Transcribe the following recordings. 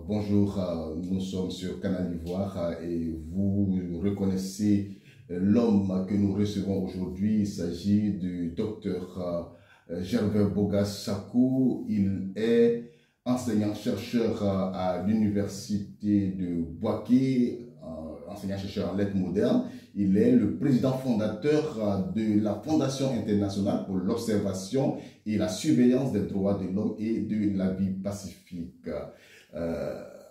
bonjour, nous sommes sur Canal Ivoire et vous reconnaissez l'homme que nous recevons aujourd'hui. Il s'agit du docteur Gervais Boga Sakou. Il est enseignant-chercheur à l'université de Bouaké, enseignant-chercheur en lettres modernes. Il est le président fondateur de la Fondation internationale pour l'observation et la surveillance des droits de l'homme et de la vie pacifique.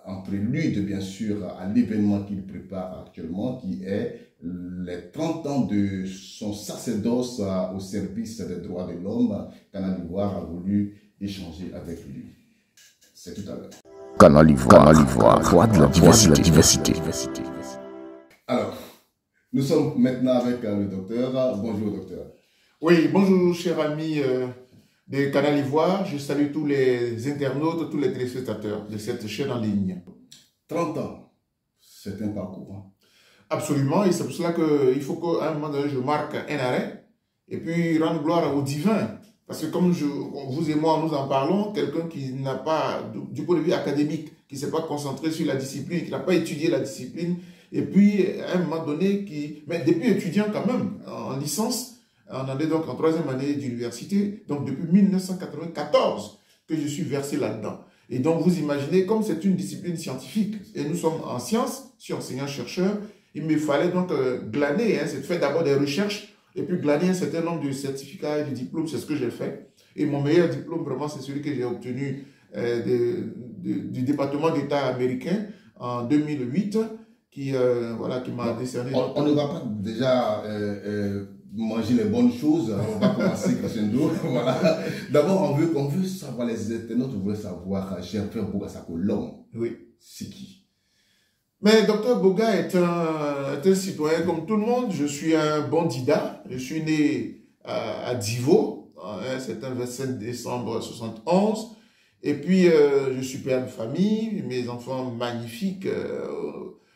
En prélude, bien sûr, à l'événement qu'il prépare actuellement, qui est les 30 ans de son sacerdoce au service des droits de l'homme. Canal Ivoire a voulu échanger avec lui. C'est tout à l'heure. Canal Ivoire, voix de la diversité. Alors, nous sommes maintenant avec le docteur. Bonjour, docteur. Oui, bonjour, cher ami de Canal Ivoire. Je salue tous les internautes, tous les téléspectateurs de cette chaîne en ligne. 30 ans, c'est un parcours. Hein? Absolument, et c'est pour cela qu'il faut qu'à un moment donné, je marque un arrêt et puis rendre gloire au divin. Parce que comme vous et moi, nous en parlons, quelqu'un qui n'a pas, du point de vue académique, qui ne s'est pas concentré sur la discipline, qui n'a pas étudié la discipline, et puis à un moment donné, mais depuis étudiant quand même, en licence, on en est donc en 3e année d'université, donc depuis 1994 que je suis versé là-dedans. Et donc vous imaginez, comme c'est une discipline scientifique, et nous sommes en sciences, je suis enseignant-chercheur, il me fallait donc glaner, c'est faire d'abord des recherches, et puis glaner un certain nombre de certificats et de diplômes, c'est ce que j'ai fait. Et mon meilleur diplôme, vraiment, c'est celui que j'ai obtenu du département d'État américain en 2008, qui m'a décerné... On ne va pas déjà manger les bonnes choses, on va commencer crescendo. Voilà. D'abord, on veut savoir, les internautes veulent savoir, Gervais Boga Sakou, l'homme. Oui. C'est qui? Mais Dr Boga est un citoyen comme tout le monde. Je suis un bon dida. Je suis né à Divo, c'est un 27 décembre 1971. Et puis, je suis père de famille, mes enfants magnifiques,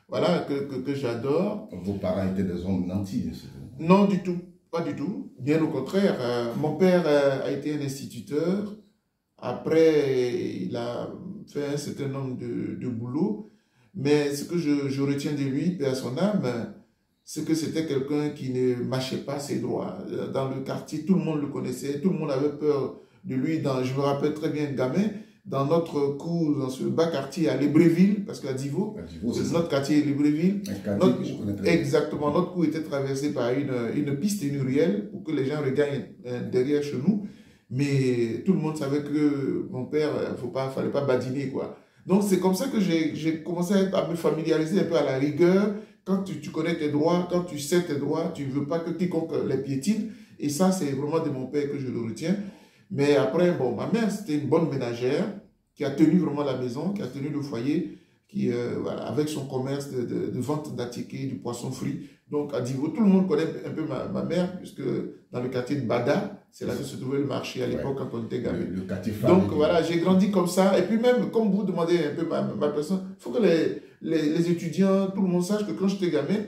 voilà, que j'adore. Vos parents étaient des hommes nantis? Non, du tout. Pas du tout. Bien au contraire. Mon père a été un instituteur. Après, il a fait un certain nombre de boulots. Mais ce que je retiens de lui, paix à son âme, c'est que c'était quelqu'un qui ne mâchait pas ses droits. Dans le quartier, tout le monde le connaissait, tout le monde avait peur de lui. Je me rappelle très bien, gamin, dans notre cour, dans ce bas quartier à Libreville, parce qu'à Divo, c'est notre quartier Libreville. Un quartier que je connais très bien. Exactement, notre cour était traversée par une piste et une ruelle pour que les gens regagnent derrière chez nous. Mais tout le monde savait que mon père, fallait pas badiner, quoi. Donc, c'est comme ça que j'ai commencé à me familiariser un peu à la rigueur. Quand tu connais tes droits, quand tu sais tes droits, tu ne veux pas que quiconque les piétine. Et ça, c'est vraiment de mon père que je le retiens. Mais après, bon, ma mère, c'était une bonne ménagère qui a tenu vraiment la maison, qui a tenu le foyer, qui, voilà, avec son commerce de vente d'attiqués, du poisson frit. Donc, à Divo, tout le monde connaît un peu ma mère, puisque dans le quartier de Bada, c'est là que se trouvait le marché à l'époque, quand on était gamin. Le quartier familier. Donc, voilà, j'ai grandi comme ça. Et puis même, comme vous demandez un peu ma personne, il faut que les étudiants, tout le monde sache que quand j'étais gamin,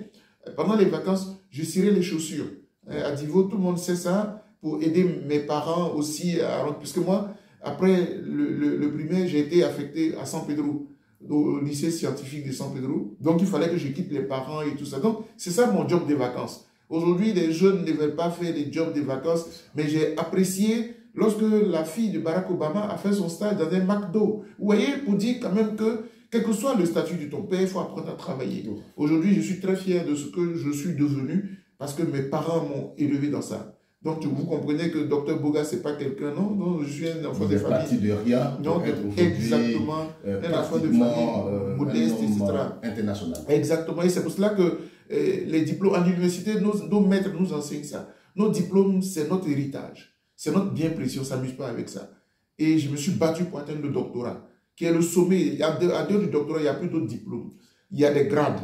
pendant les vacances, je cirais les chaussures. À Divo, tout le monde sait ça, pour aider mes parents aussi à rentrer. Puisque moi, après le primaire, j'ai été affecté à San Pedro, au lycée scientifique de San Pedro. Donc, il fallait que je quitte les parents et tout ça. Donc, c'est ça mon job de vacances. Aujourd'hui, les jeunes ne veulent pas faire des jobs de vacances, mais j'ai apprécié lorsque la fille de Barack Obama a fait son stage dans un McDo. Vous voyez, pour dire quand même que, quel que soit le statut de ton père, il faut apprendre à travailler. Aujourd'hui, je suis très fier de ce que je suis devenu parce que mes parents m'ont élevé dans ça. Donc, vous comprenez que Dr Boga, ce n'est pas quelqu'un, non, je suis un enfant de famille. Parti de rien. Donc, exactement, un enfant de famille modeste, etc. International. Exactement, et c'est pour cela que les diplômes en université, nos maîtres nous enseignent ça. Nos diplômes, c'est notre héritage. C'est notre bien précieux, on ne s'amuse pas avec ça. Et je me suis battu pour atteindre le doctorat, qui est le sommet. À deux du doctorat, il n'y a plus d'autres diplômes. Il y a des grades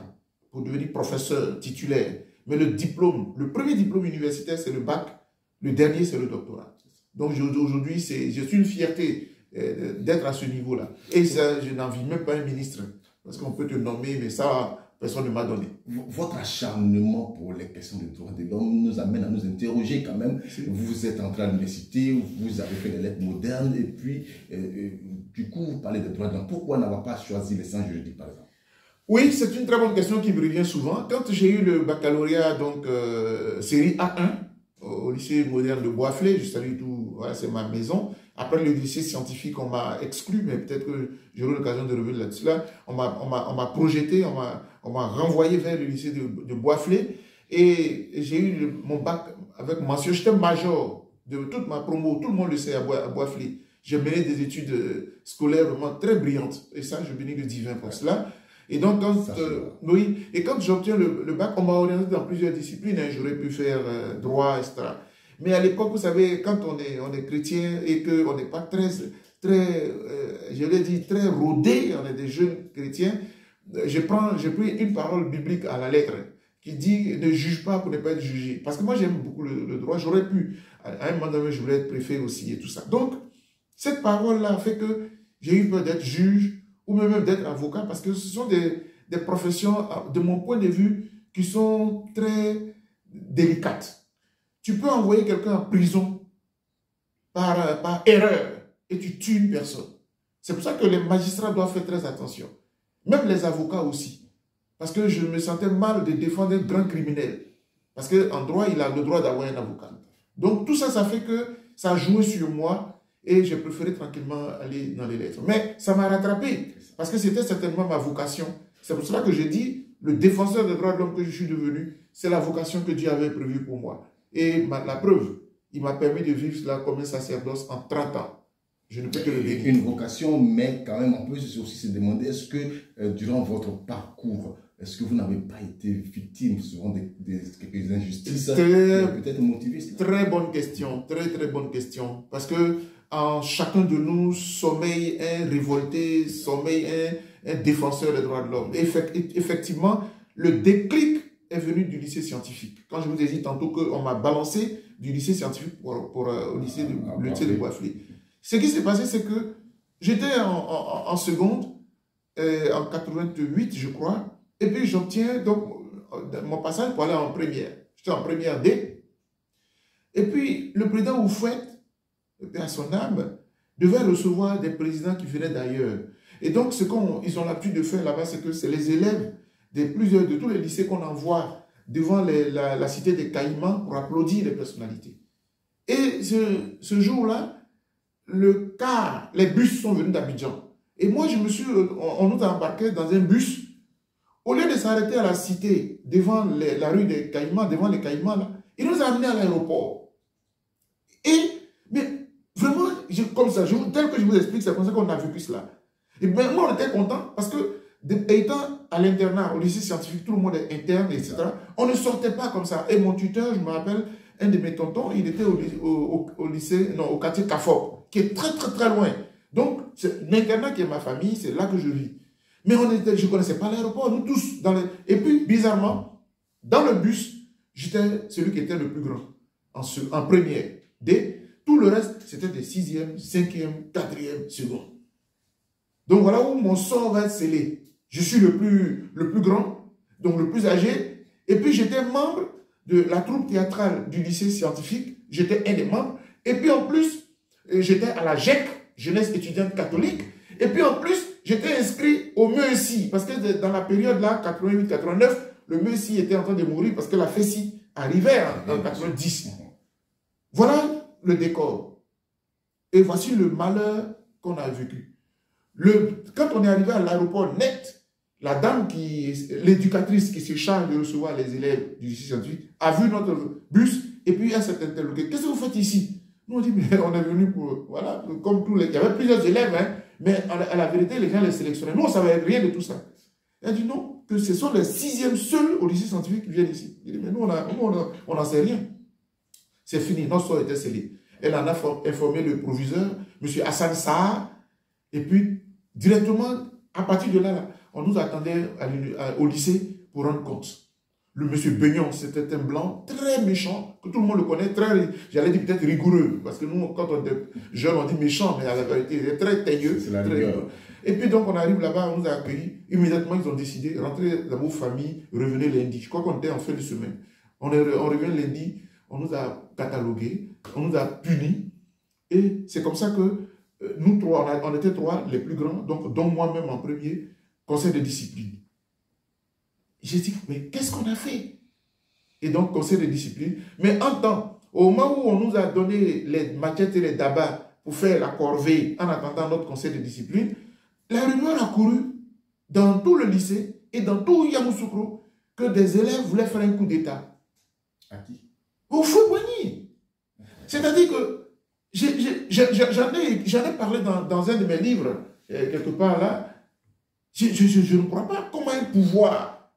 pour devenir professeur titulaire. Mais le diplôme, le premier diplôme universitaire, c'est le bac. Le dernier, c'est le doctorat. Donc aujourd'hui, je suis une fierté d'être à ce niveau-là. Et ça, je n'envie même pas un ministre. Parce qu'on peut te nommer, mais ça, personne ne m'a donné. Votre acharnement pour les questions de droits de l'homme nous amène à nous interroger quand même. Vous êtes entré à l'université, vous avez fait des lettres modernes, et puis, du coup, vous parlez des droits de l'homme. Pourquoi n'avoir pas choisi les sciences juridiques, par exemple? Oui, c'est une très bonne question qui me revient souvent. Quand j'ai eu le baccalauréat, donc série A1, au lycée moderne de Boisflé, je salue tout, voilà, c'est ma maison. Après le lycée scientifique, on m'a exclu, mais peut-être que j'aurai l'occasion de revenir là-dessus. Là, on m'a projeté, on m'a renvoyé vers le lycée de Boisflé. Et j'ai eu mon bac avec mention. J'étais major de toute ma promo, tout le monde le sait à Boisflé. J'ai mené des études scolaires vraiment très brillantes. Et ça, je bénis le divin pour cela. Et donc, quand j'obtiens le bac, on m'a orienté dans plusieurs disciplines. Hein. J'aurais pu faire droit, etc. Mais à l'époque, vous savez, quand on est chrétien et qu'on n'est pas je l'ai dit, très rodé, on est des jeunes chrétiens, j'ai pris une parole biblique à la lettre qui dit « Ne juge pas pour ne pas être jugé ». Parce que moi, j'aime beaucoup le droit. J'aurais pu, à un moment donné, je voulais être préfet aussi et tout ça. Donc, cette parole-là fait que j'ai eu peur d'être juge ou même d'être avocat, parce que ce sont des professions, de mon point de vue, qui sont très délicates. Tu peux envoyer quelqu'un en prison par erreur et tu tues une personne. C'est pour ça que les magistrats doivent faire très attention. Même les avocats aussi. Parce que je me sentais mal de défendre un grand criminel. Parce qu'en droit, il a le droit d'avoir un avocat. Donc tout ça, ça fait que ça a joué sur moi. Et j'ai préféré tranquillement aller dans les lettres. Mais ça m'a rattrapé, parce que c'était certainement ma vocation. C'est pour cela que j'ai dit, le défenseur des droits de l'homme que je suis devenu, c'est la vocation que Dieu avait prévue pour moi. Et la preuve, il m'a permis de vivre cela comme un sacerdoce en 30 ans. Je ne peux que le bénir. Une vocation, mais quand même, on peut aussi se demander, est-ce que durant votre parcours, est-ce que vous n'avez pas été victime souvent de quelques injustices, peut-être motivistes? Très bonne question, très bonne question. Parce que en chacun de nous sommeille un révolté, sommeille un défenseur des droits de l'homme. Effectivement, le déclic est venu du lycée scientifique. Quand je vous ai dit tantôt qu'on m'a balancé du lycée scientifique au lycée de Boisflé. Ce qui s'est passé, c'est que j'étais en seconde, en 88, je crois, et puis j'obtiens donc mon passage pour aller en première. J'étais en première D. Et puis, le président Oufouette, à son âme, devait recevoir des présidents qui venaient d'ailleurs. Et donc, ce qu'ils ont l'habitude de faire là-bas, c'est que c'est les élèves de tous les lycées qu'on envoie devant la cité des Caïmans pour applaudir les personnalités. Et ce jour-là, les bus sont venus d'Abidjan. Et moi, on nous a embarqués dans un bus. Au lieu de s'arrêter à la cité, devant la rue des Caïmans, devant les Caïmans, là, il nous a amenés à l'aéroport. Mais vraiment, comme ça, tel que je vous explique, c'est comme ça qu'on a vécu cela. Et bien, moi, on était content parce que, étant à l'internat, au lycée scientifique, tout le monde est interne, etc. On ne sortait pas comme ça. Et mon tuteur, je me rappelle, un de mes tontons, il était au lycée, non, au quartier Cafop, qui est très loin. Donc, c'est l'internat qui est ma famille, c'est là que je vis. Mais je ne connaissais pas l'aéroport, nous tous. Et puis, bizarrement, dans le bus, j'étais celui qui était le plus grand, en première D. Tout le reste, c'était des 6e, 5e, 4e, seconde. Donc voilà où mon sort va être scellé. Je suis le plus grand, donc le plus âgé. Et puis j'étais membre de la troupe théâtrale du lycée scientifique. J'étais un des membres. Et puis en plus, j'étais à la GEC, Jeunesse étudiante catholique. Et puis en plus, j'étais inscrit au MESI. Parce que dans la période là, 88-89, le MESI était en train de mourir parce que la FESI arrivait en 90. Voilà le décor. Et voici le malheur qu'on a vécu. Quand on est arrivé à l'aéroport net, la dame l'éducatrice qui se charge de recevoir les élèves du lycée scientifique, a vu notre bus et puis elle s'est interloquée. Qu'est-ce que vous faites ici? Nous on dit, mais on est venu pour, voilà, comme tous les... Il y avait plusieurs élèves, hein, mais à la vérité, les gens les sélectionnaient. Nous, on ne savait rien de tout ça. Elle a dit non, que ce sont les 6e seuls au lycée scientifique qui viennent ici. Il dit, mais nous, on n'en sait rien. C'est fini, notre sort était scellé. Elle en a informé le proviseur, M. Hassan Saar, et puis directement, à partir de là, on nous attendait au lycée pour rendre compte. Le monsieur Beignon, c'était un blanc très méchant, que tout le monde le connaît, très, j'allais dire peut-être rigoureux, parce que nous, quand on est jeune, on dit méchant, mais à la vérité, il est très teigneux. C'est la très rigueur. rigoureux. Et puis donc, on arrive là-bas, on nous a accueillis. Immédiatement, ils ont décidé, rentrer dans vos familles, revenez lundi. Je crois qu'on était en fin de semaine. On revient lundi, on nous a catalogués, on nous a punis. Et c'est comme ça que nous trois, on était trois, les plus grands, donc dont moi-même en premier, conseil de discipline. J'ai dit, mais qu'est-ce qu'on a fait? Et donc, conseil de discipline. Mais en temps, au moment où on nous a donné les machettes et les dabas pour faire la corvée en attendant notre conseil de discipline, la rumeur a couru dans tout le lycée et dans tout Yamoussoukro que des élèves voulaient faire un coup d'État. À qui? Au Fou-Boigny. C'est-à-dire que j'en ai parlé dans un de mes livres, quelque part là. Je ne crois pas comment un pouvoir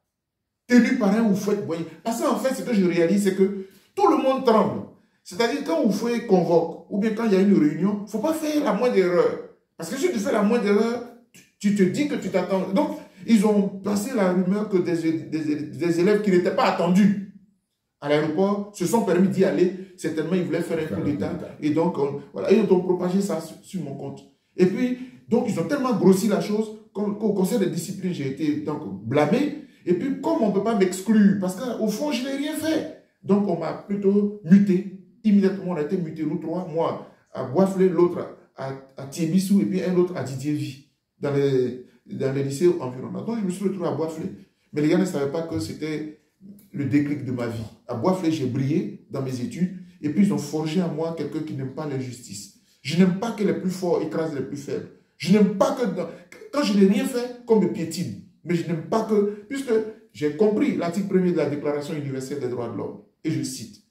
tenu par un Houphouët-Boigny. Parce qu'en fait, ce que je réalise, c'est que tout le monde tremble. C'est-à-dire quand Houphouët convoque, ou bien quand il y a une réunion, il ne faut pas faire la moindre erreur. Parce que si tu fais la moindre erreur, tu te dis que tu t'attends. Donc, ils ont passé la rumeur que des élèves qui n'étaient pas attendus à l'aéroport se sont permis d'y aller. Certainement, ils voulaient faire un coup d'État. Et donc, voilà, ils ont propagé ça sur mon compte. Et puis, donc, ils ont tellement grossi la chose qu'au conseil de discipline, j'ai été donc blâmé. Et puis, comme on ne peut pas m'exclure, parce qu'au fond, je n'ai rien fait. Donc, on m'a plutôt muté. Immédiatement, on a été mutés, nous trois, moi à Boisflé, l'autre à Thiébissou, et puis un autre à Didier-Vie, dans les lycées environnants. Donc, je me suis retrouvé à Boisflé. Mais les gars ne savaient pas que c'était le déclic de ma vie. À Boisflé, j'ai brillé dans mes études, et puis ils ont forgé en moi quelqu'un qui n'aime pas l'injustice. Je n'aime pas que les plus forts écrasent les plus faibles. Je n'aime pas que, quand je n'ai rien fait, qu'on me piétine. Mais je n'aime pas que, puisque j'ai compris l'article 1er de la Déclaration universelle des droits de l'homme, et je cite,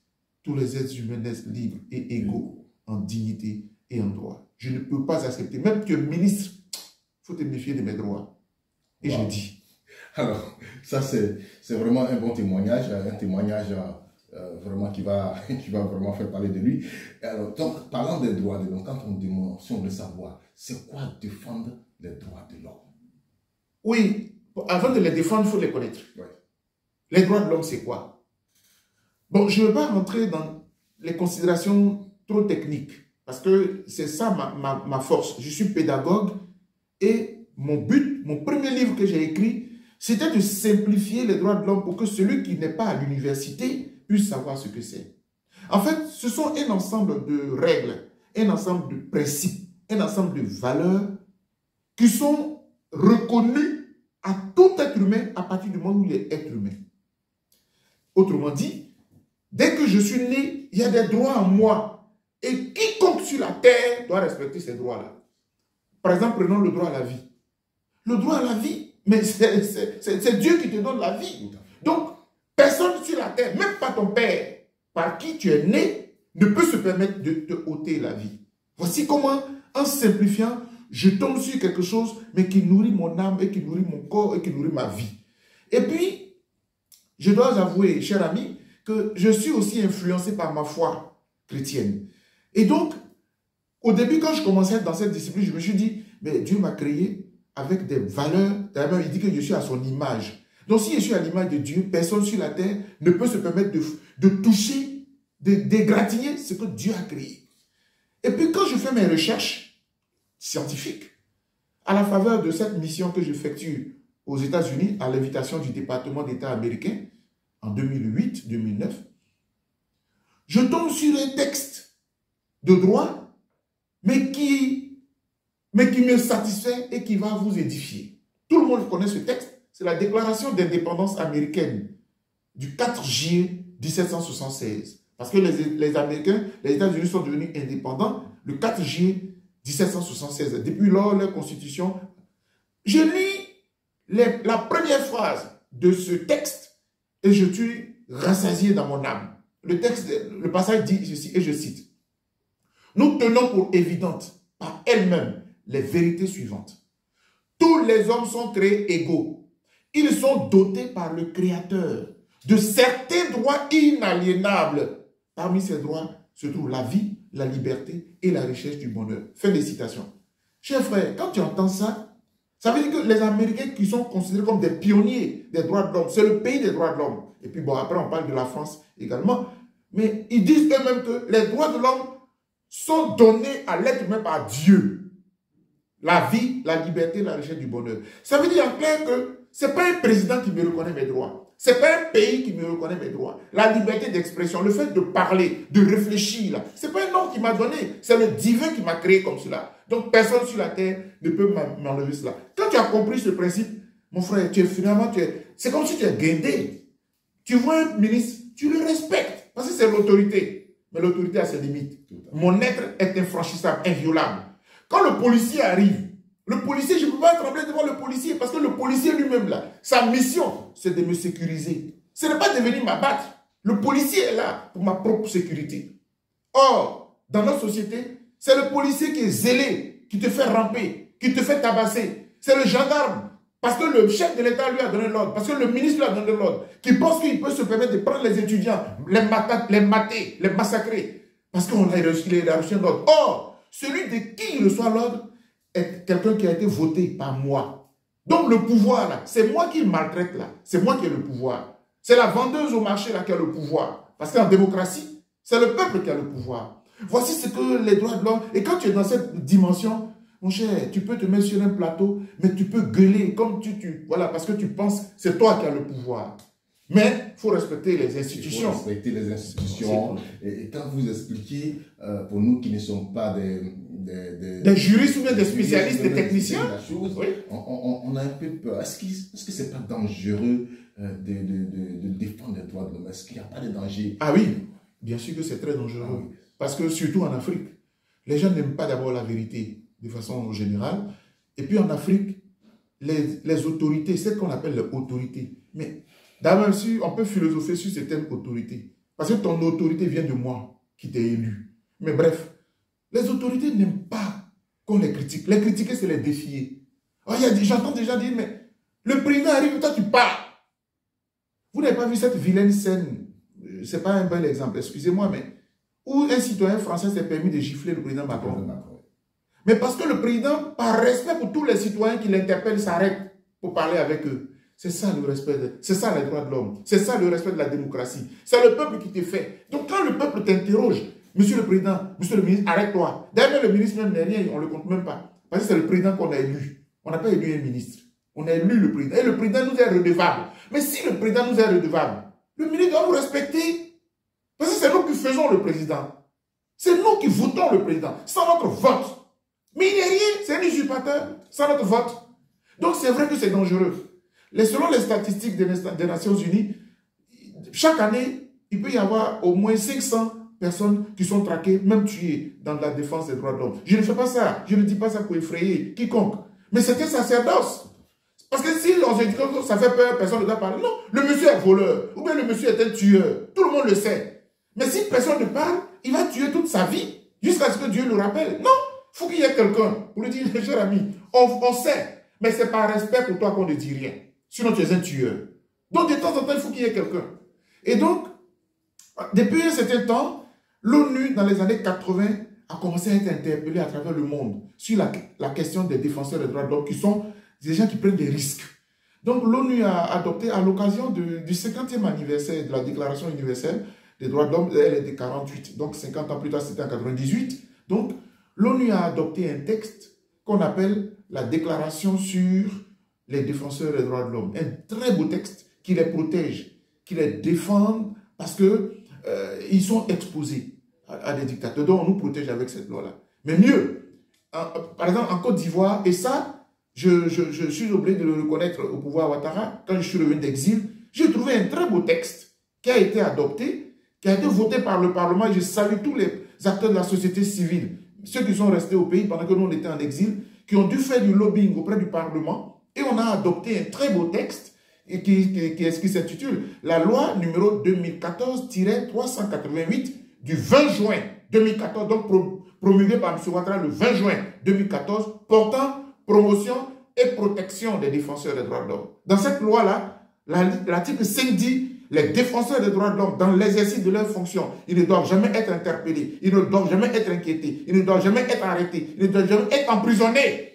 tous les êtres humains naissent libres et égaux en dignité et en droit. Je ne peux pas accepter, même que ministre, il faut te méfier de mes droits. Et je dis. Alors, ça c'est vraiment un bon témoignage, un témoignage vraiment qui va vraiment faire parler de lui. Alors, donc, parlant des droits de l'homme, quand on demande, si on veut savoir, c'est quoi défendre les droits de l'homme? Oui, avant de les défendre, il faut les connaître. Ouais. Les droits de l'homme, c'est quoi? Bon, je ne veux pas rentrer dans les considérations trop techniques, parce que c'est ça ma force. Je suis pédagogue et mon but, mon premier livre que j'ai écrit, c'était de simplifier les droits de l'homme pour que celui qui n'est pas à l'université puisse savoir ce que c'est. En fait, ce sont un ensemble de règles, un ensemble de principes, un ensemble de valeurs qui sont reconnus à tout être humain à partir du moment où il est être humain. Autrement dit, dès que je suis né, il y a des droits en moi. Et quiconque sur la terre doit respecter ces droits-là. Par exemple, prenons le droit à la vie. Le droit à la vie, mais c'est Dieu qui te donne la vie. Donc, personne sur la terre, même pas ton père, par qui tu es né, ne peut se permettre de te ôter la vie. Voici comment, en simplifiant, je tombe sur quelque chose, mais qui nourrit mon âme, et qui nourrit mon corps, et qui nourrit ma vie. Et puis, je dois avouer, cher ami, que je suis aussi influencé par ma foi chrétienne. Et donc, au début, quand je commençais dans cette discipline, je me suis dit, mais Dieu m'a créé avec des valeurs. D'ailleurs, il dit que je suis à son image. Donc, si je suis à l'image de Dieu, personne sur la terre ne peut se permettre de toucher, d'égratigner ce que Dieu a créé. Et puis, quand je fais mes recherches scientifiques, à la faveur de cette mission que j'effectue aux États-Unis, à l'invitation du département d'État américain, en 2008-2009, je tombe sur un texte de droit, mais qui me satisfait et qui va vous édifier. Tout le monde connaît ce texte. C'est la déclaration d'indépendance américaine du 4 juillet 1776. Parce que les Américains, les États-Unis sont devenus indépendants le 4 juillet 1776. Depuis lors, leur constitution. Je lis la première phrase de ce texte et je suis rassasié dans mon âme. Le passage dit ceci, et je cite. Nous tenons pour évidentes par elles-mêmes les vérités suivantes. Tous les hommes sont créés égaux. Ils sont dotés par le Créateur de certains droits inaliénables. Parmi ces droits se trouvent la vie, la liberté et la richesse du bonheur. Fin des citations. Chers frères, quand tu entends ça Ça veut dire que les Américains qui sont considérés comme des pionniers des droits de l'homme, c'est le pays des droits de l'homme. Et puis bon, après on parle de la France également. Mais ils disent eux-mêmes que les droits de l'homme sont donnés à l'être humain par Dieu. La vie, la liberté, la richesse du bonheur. Ça veut dire en clair que ce n'est pas un président qui me reconnaît mes droits. Ce n'est pas un pays qui me reconnaît mes droits. La liberté d'expression, le fait de parler, de réfléchir, ce n'est pas un homme qui m'a donné. C'est le divin qui m'a créé comme cela. Donc personne sur la terre ne peut m'enlever cela. Quand tu as compris ce principe, mon frère, c'est comme si tu es guindé. Tu vois un ministre, tu le respectes. Parce que c'est l'autorité. Mais l'autorité a ses limites. Mon être est infranchissable, inviolable. Quand le policier arrive, le policier, je ne peux pas trembler devant le policier parce que le policier lui-même, là, sa mission, c'est de me sécuriser. Ce n'est pas de venir m'abattre. Le policier est là pour ma propre sécurité. Or, dans notre société, c'est le policier qui est zélé, qui te fait ramper, qui te fait tabasser. C'est le gendarme, parce que le chef de l'État lui a donné l'ordre, parce que le ministre lui a donné l'ordre, qui pense qu'il peut se permettre de prendre les étudiants, les mater, les massacrer, parce qu'il a reçu un ordre. Or, celui de qui il reçoit l'ordre est quelqu'un qui a été voté par moi. Donc le pouvoir, là, c'est moi qui le maltraite, là. C'est moi qui ai le pouvoir. C'est la vendeuse au marché, là, qui a le pouvoir. Parce qu'en démocratie, c'est le peuple qui a le pouvoir. Voici ce que les droits de l'homme... Et quand tu es dans cette dimension, mon cher, tu peux te mettre sur un plateau, mais tu peux gueuler comme voilà, parce que tu penses que c'est toi qui as le pouvoir. Mais il faut respecter les institutions. Il faut respecter les institutions. Et quand vous expliquez, pour nous qui ne sommes pas des juristes ou bien des spécialistes, des techniciens, oui. On a un peu peur. Est-ce que ce n'est pas dangereux de défendre les droits de l'homme? Est-ce qu'il n'y a pas de danger? Ah oui, bien sûr que c'est très dangereux. Ah oui. Parce que surtout en Afrique, les gens n'aiment pas d'abord la vérité de façon générale. Et puis en Afrique, les autorités, c'est ce qu'on appelle les autorités. Mais d'abord, on peut philosopher sur certaines autorités. Parce que ton autorité vient de moi, qui t'ai élu. Mais bref, les autorités n'aiment pas qu'on les critique. Les critiquer, c'est les défier. Oh, j'entends déjà dire, mais le président arrive, toi tu pars. Vous n'avez pas vu cette vilaine scène, ce n'est pas un bel exemple, excusez-moi, mais où un citoyen français s'est permis de gifler le président Macron. Mais parce que le président, par respect pour tous les citoyens qui l'interpellent, s'arrête pour parler avec eux. C'est ça le respect, c'est ça les droits de l'homme, c'est ça le respect de la démocratie. C'est le peuple qui te fait. Donc quand le peuple t'interroge, monsieur le président, monsieur le ministre, arrête-toi. D'ailleurs, le ministre même n'est rien, on ne le compte même pas. Parce que c'est le président qu'on a élu. On n'a pas élu un ministre. On a élu le président. Et le président nous est redevable. Mais si le président nous est redevable, le ministre doit nous respecter. Parce que c'est nous qui faisons le président. C'est nous qui votons le président, sans notre vote. Mais il n'est rien, c'est un usurpateur, sans notre vote. Donc c'est vrai que c'est dangereux. Selon les statistiques des Nations Unies, chaque année, il peut y avoir au moins 500 personnes qui sont traquées, même tuées dans la défense des droits de l'homme. Je ne fais pas ça, je ne dis pas ça pour effrayer quiconque. Mais c'est un sacerdoce. Parce que si on se dit que ça fait peur, personne ne doit parler. Non, le monsieur est voleur, ou bien le monsieur est un tueur. Tout le monde le sait. Mais si personne ne parle, il va tuer toute sa vie, jusqu'à ce que Dieu le rappelle. Non, il faut qu'il y ait quelqu'un pour lui dire, cher ami, on sait, mais c'est par respect pour toi qu'on ne dit rien. Sinon, tu es un tueur. Donc, de temps en temps, il faut qu'il y ait quelqu'un. Et donc, depuis un certain temps, l'ONU, dans les années 80, a commencé à être interpellée à travers le monde sur la question des défenseurs des droits de l'homme, qui sont des gens qui prennent des risques. Donc, l'ONU a adopté, à l'occasion du 50e anniversaire de la Déclaration universelle des droits de l'homme, elle est de 48, donc 50 ans plus tard, c'était en 98. Donc, l'ONU a adopté un texte qu'on appelle la Déclaration sur les défenseurs des droits de l'homme. Un très beau texte qui les protège, qui les défend parce que ils sont exposés à des dictateurs. Donc, on nous protège avec cette loi-là. Mais mieux, par exemple, en Côte d'Ivoire, et ça, je suis obligé de le reconnaître au pouvoir Ouattara, quand je suis revenu d'exil, j'ai trouvé un très beau texte qui a été adopté, qui a été voté par le Parlement. Je salue tous les acteurs de la société civile, ceux qui sont restés au pays pendant que nous on était en exil, qui ont dû faire du lobbying auprès du Parlement, et on a adopté un très beau texte qui s'intitule la loi numéro 2014-388 du 20 juin 2014, donc promulguée par M. Ouattara le 20 juin 2014, portant promotion et protection des défenseurs des droits de l'homme. Dans cette loi-là, l'article 5 dit les défenseurs des droits de l'homme, dans l'exercice de leurs fonctions, ils ne doivent jamais être interpellés, ils ne doivent jamais être inquiétés, ils ne doivent jamais être arrêtés, ils ne doivent jamais être emprisonnés.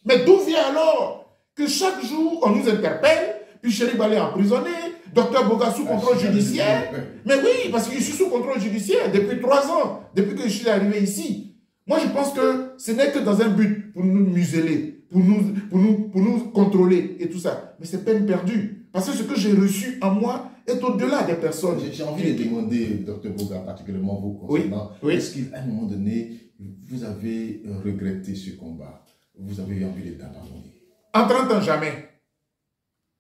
Mais d'où vient alors que chaque jour, on nous interpelle, puis Chérif Bale est emprisonné, Dr Boga sous contrôle judiciaire. Mais oui, parce que je suis sous contrôle judiciaire depuis 3 ans, depuis que je suis arrivé ici. Moi, je pense que ce n'est que dans un but pour nous museler, pour nous contrôler et tout ça. Mais c'est peine perdue. Parce que ce que j'ai reçu en moi est au-delà des personnes. J'ai envie de demander, Dr Boga, particulièrement vous concernant, est-ce qu'à un moment donné, vous avez regretté ce combat? Vous avez eu envie d'abandonner? En 30 ans, jamais.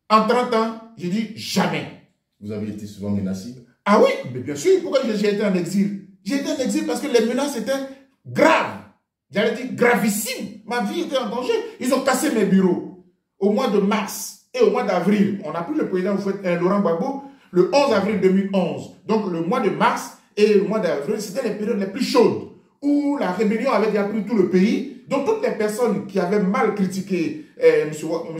En 30 ans, j'ai dit jamais. Vous avez été souvent menacé? Ah oui, mais bien sûr. Pourquoi j'ai été en exil? J'ai été en exil parce que les menaces étaient graves. J'allais dire gravissimes. Ma vie était en danger. Ils ont cassé mes bureaux au mois de mars et au mois d'avril. On a pris le président Laurent Gbagbo le 11 avril 2011. Donc le mois de mars et le mois d'avril, c'était les périodes les plus chaudes où la rébellion avait déjà pris tout le pays. Donc toutes les personnes qui avaient mal critiqué M.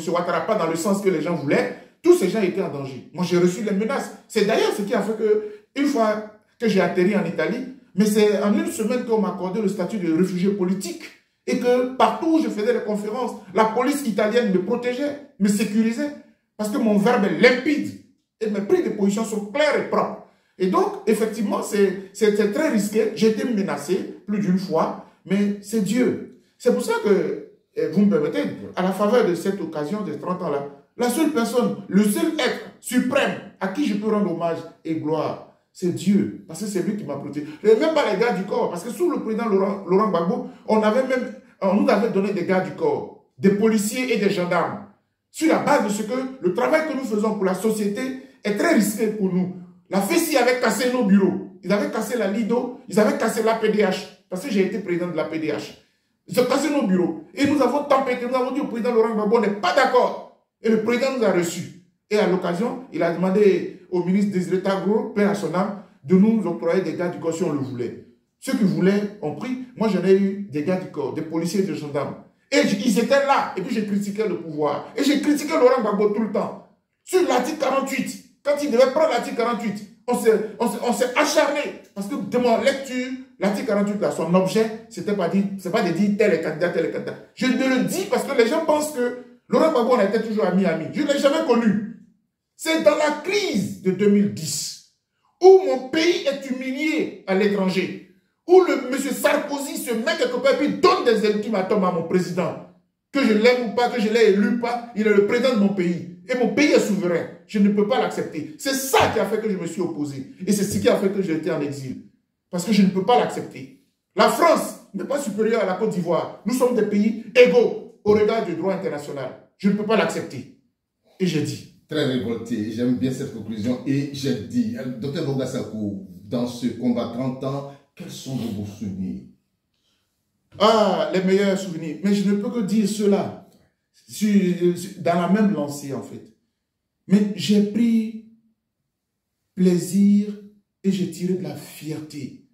Ouattara, pas dans le sens que les gens voulaient, tous ces gens étaient en danger. Moi, j'ai reçu les menaces. C'est d'ailleurs ce qui a fait que, une fois que j'ai atterri en Italie, mais c'est en une semaine qu'on m'a accordé le statut de réfugié politique et que partout où je faisais des conférences, la police italienne me protégeait, me sécurisait, parce que mon verbe est limpide et mes prises de position sont claires et propres. Et donc, effectivement, c'est très risqué. J'ai été menacé plus d'une fois, mais c'est Dieu. C'est pour ça que, vous me permettez, à la faveur de cette occasion de 30 ans-là, la seule personne, le seul être suprême à qui je peux rendre hommage et gloire, c'est Dieu. Parce que c'est lui qui m'a protégé. Et même pas les gardes du corps. Parce que sous le président Laurent Gbagbo, on nous avait donné des gardes du corps, des policiers et des gendarmes. Sur la base de ce que le travail que nous faisons pour la société est très risqué pour nous. La FECI avait cassé nos bureaux. Ils avaient cassé la LIDO. Ils avaient cassé la PDH. Parce que j'ai été président de la PDH. Ils ont cassé nos bureaux. Et nous avons tempêté. Nous avons dit au président Laurent Gbagbo, on n'est pas d'accord. Et le président nous a reçus. Et à l'occasion, il a demandé au ministre Désiré Tagro, père à son âme, de nous octroyer des gardes du corps si on le voulait. Ceux qui voulaient ont pris. Moi, j'en ai eu des gardes du corps, des policiers et des gendarmes. Et ils étaient là. Et puis, j'ai critiqué le pouvoir. Et j'ai critiqué Laurent Gbagbo tout le temps. Sur l'article 48, quand il devait prendre l'article 48, on s'est acharné. Parce que de mon lecture, l'article 48, là, son objet, c'est pas de dire tel est candidat, tel est candidat. Je le dis parce que les gens pensent que Laurent Gbagbo, on était toujours amis. Je ne l'ai jamais connu. C'est dans la crise de 2010, où mon pays est humilié à l'étranger, où le M. Sarkozy se met quelque part et puis donne des ultimatums à mon président. Que je l'aime ou pas, que je l'ai élu ou pas, il est le président de mon pays. Et mon pays est souverain. Je ne peux pas l'accepter. C'est ça qui a fait que je me suis opposé. Et c'est ce qui a fait que j'ai été en exil. Parce que je ne peux pas l'accepter. La France n'est pas supérieure à la Côte d'Ivoire. Nous sommes des pays égaux au regard du droit international. Je ne peux pas l'accepter. Et j'ai dit. Très révolté, j'aime bien cette conclusion. Et j'ai dit, Dr Boga Sakou, dans ce combat 30 ans, quels sont vos souvenirs? Ah, les meilleurs souvenirs. Mais je ne peux que dire cela. Dans la même lancée, en fait. Mais j'ai pris plaisir et j'ai tiré de la fierté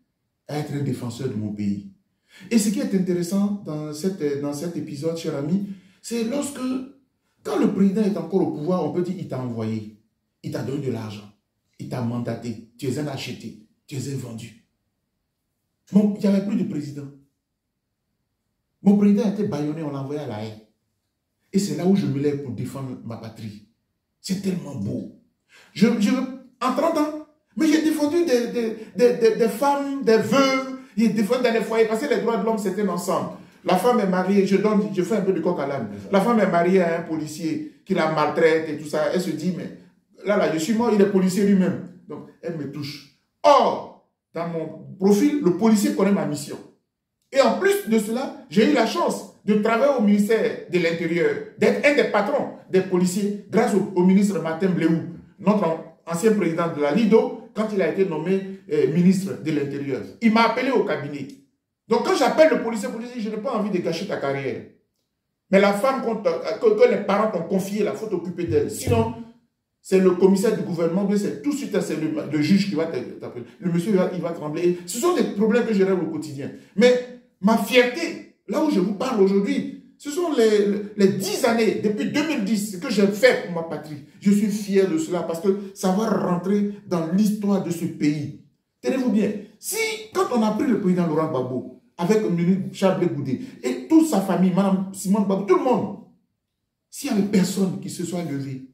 à être un défenseur de mon pays. Et ce qui est intéressant dans cet épisode, cher ami, c'est lorsque, quand le président est encore au pouvoir, on peut dire il t'a envoyé, il t'a donné de l'argent, il t'a mandaté, tu es un acheté, tu es un vendu. Bon, il n'y avait plus de président. Mon président a été bâillonné, on l'a envoyé à la haie. Et c'est là où je me lève pour défendre ma patrie. C'est tellement beau. En 30 ans, mais j'ai défendu des femmes, des veuves, j'ai défendu dans les foyers, parce que les droits de l'homme, c'était ensemble. La femme est mariée, je fais un peu de coq à l'âne. La femme est mariée à un policier qui la maltraite et tout ça. Elle se dit, mais là, je suis mort, il est policier lui-même. Donc, elle me touche. Or, dans mon profil, le policier connaît ma mission. Et en plus de cela, j'ai eu la chance de travailler au ministère de l'Intérieur, d'être un des patrons des policiers, grâce au ministre Martin Blehou, notre ancien président de la LIDO, quand il a été nommé ministre de l'Intérieur. Il m'a appelé au cabinet. Donc quand j'appelle le policier, je n'ai pas envie de gâcher ta carrière. Mais la femme que les parents t'ont confiée, il faut t'occuper d'elle. Sinon, c'est le commissaire du gouvernement, c'est tout de suite le juge qui va t'appeler. Le monsieur, il va trembler. Ce sont des problèmes que je rêve au quotidien. Mais ma fierté, là où je vous parle aujourd'hui, ce sont les 10 années, depuis 2010, que j'ai fait pour ma patrie. Je suis fier de cela parce que ça va rentrer dans l'histoire de ce pays. Tenez-vous bien, quand on a pris le président Laurent Gbagbo, avec le ministre Charles Blé Goudé, et toute sa famille, Mme Simone Gbagbo, tout le monde, s'il n'y avait personne qui se soit levé,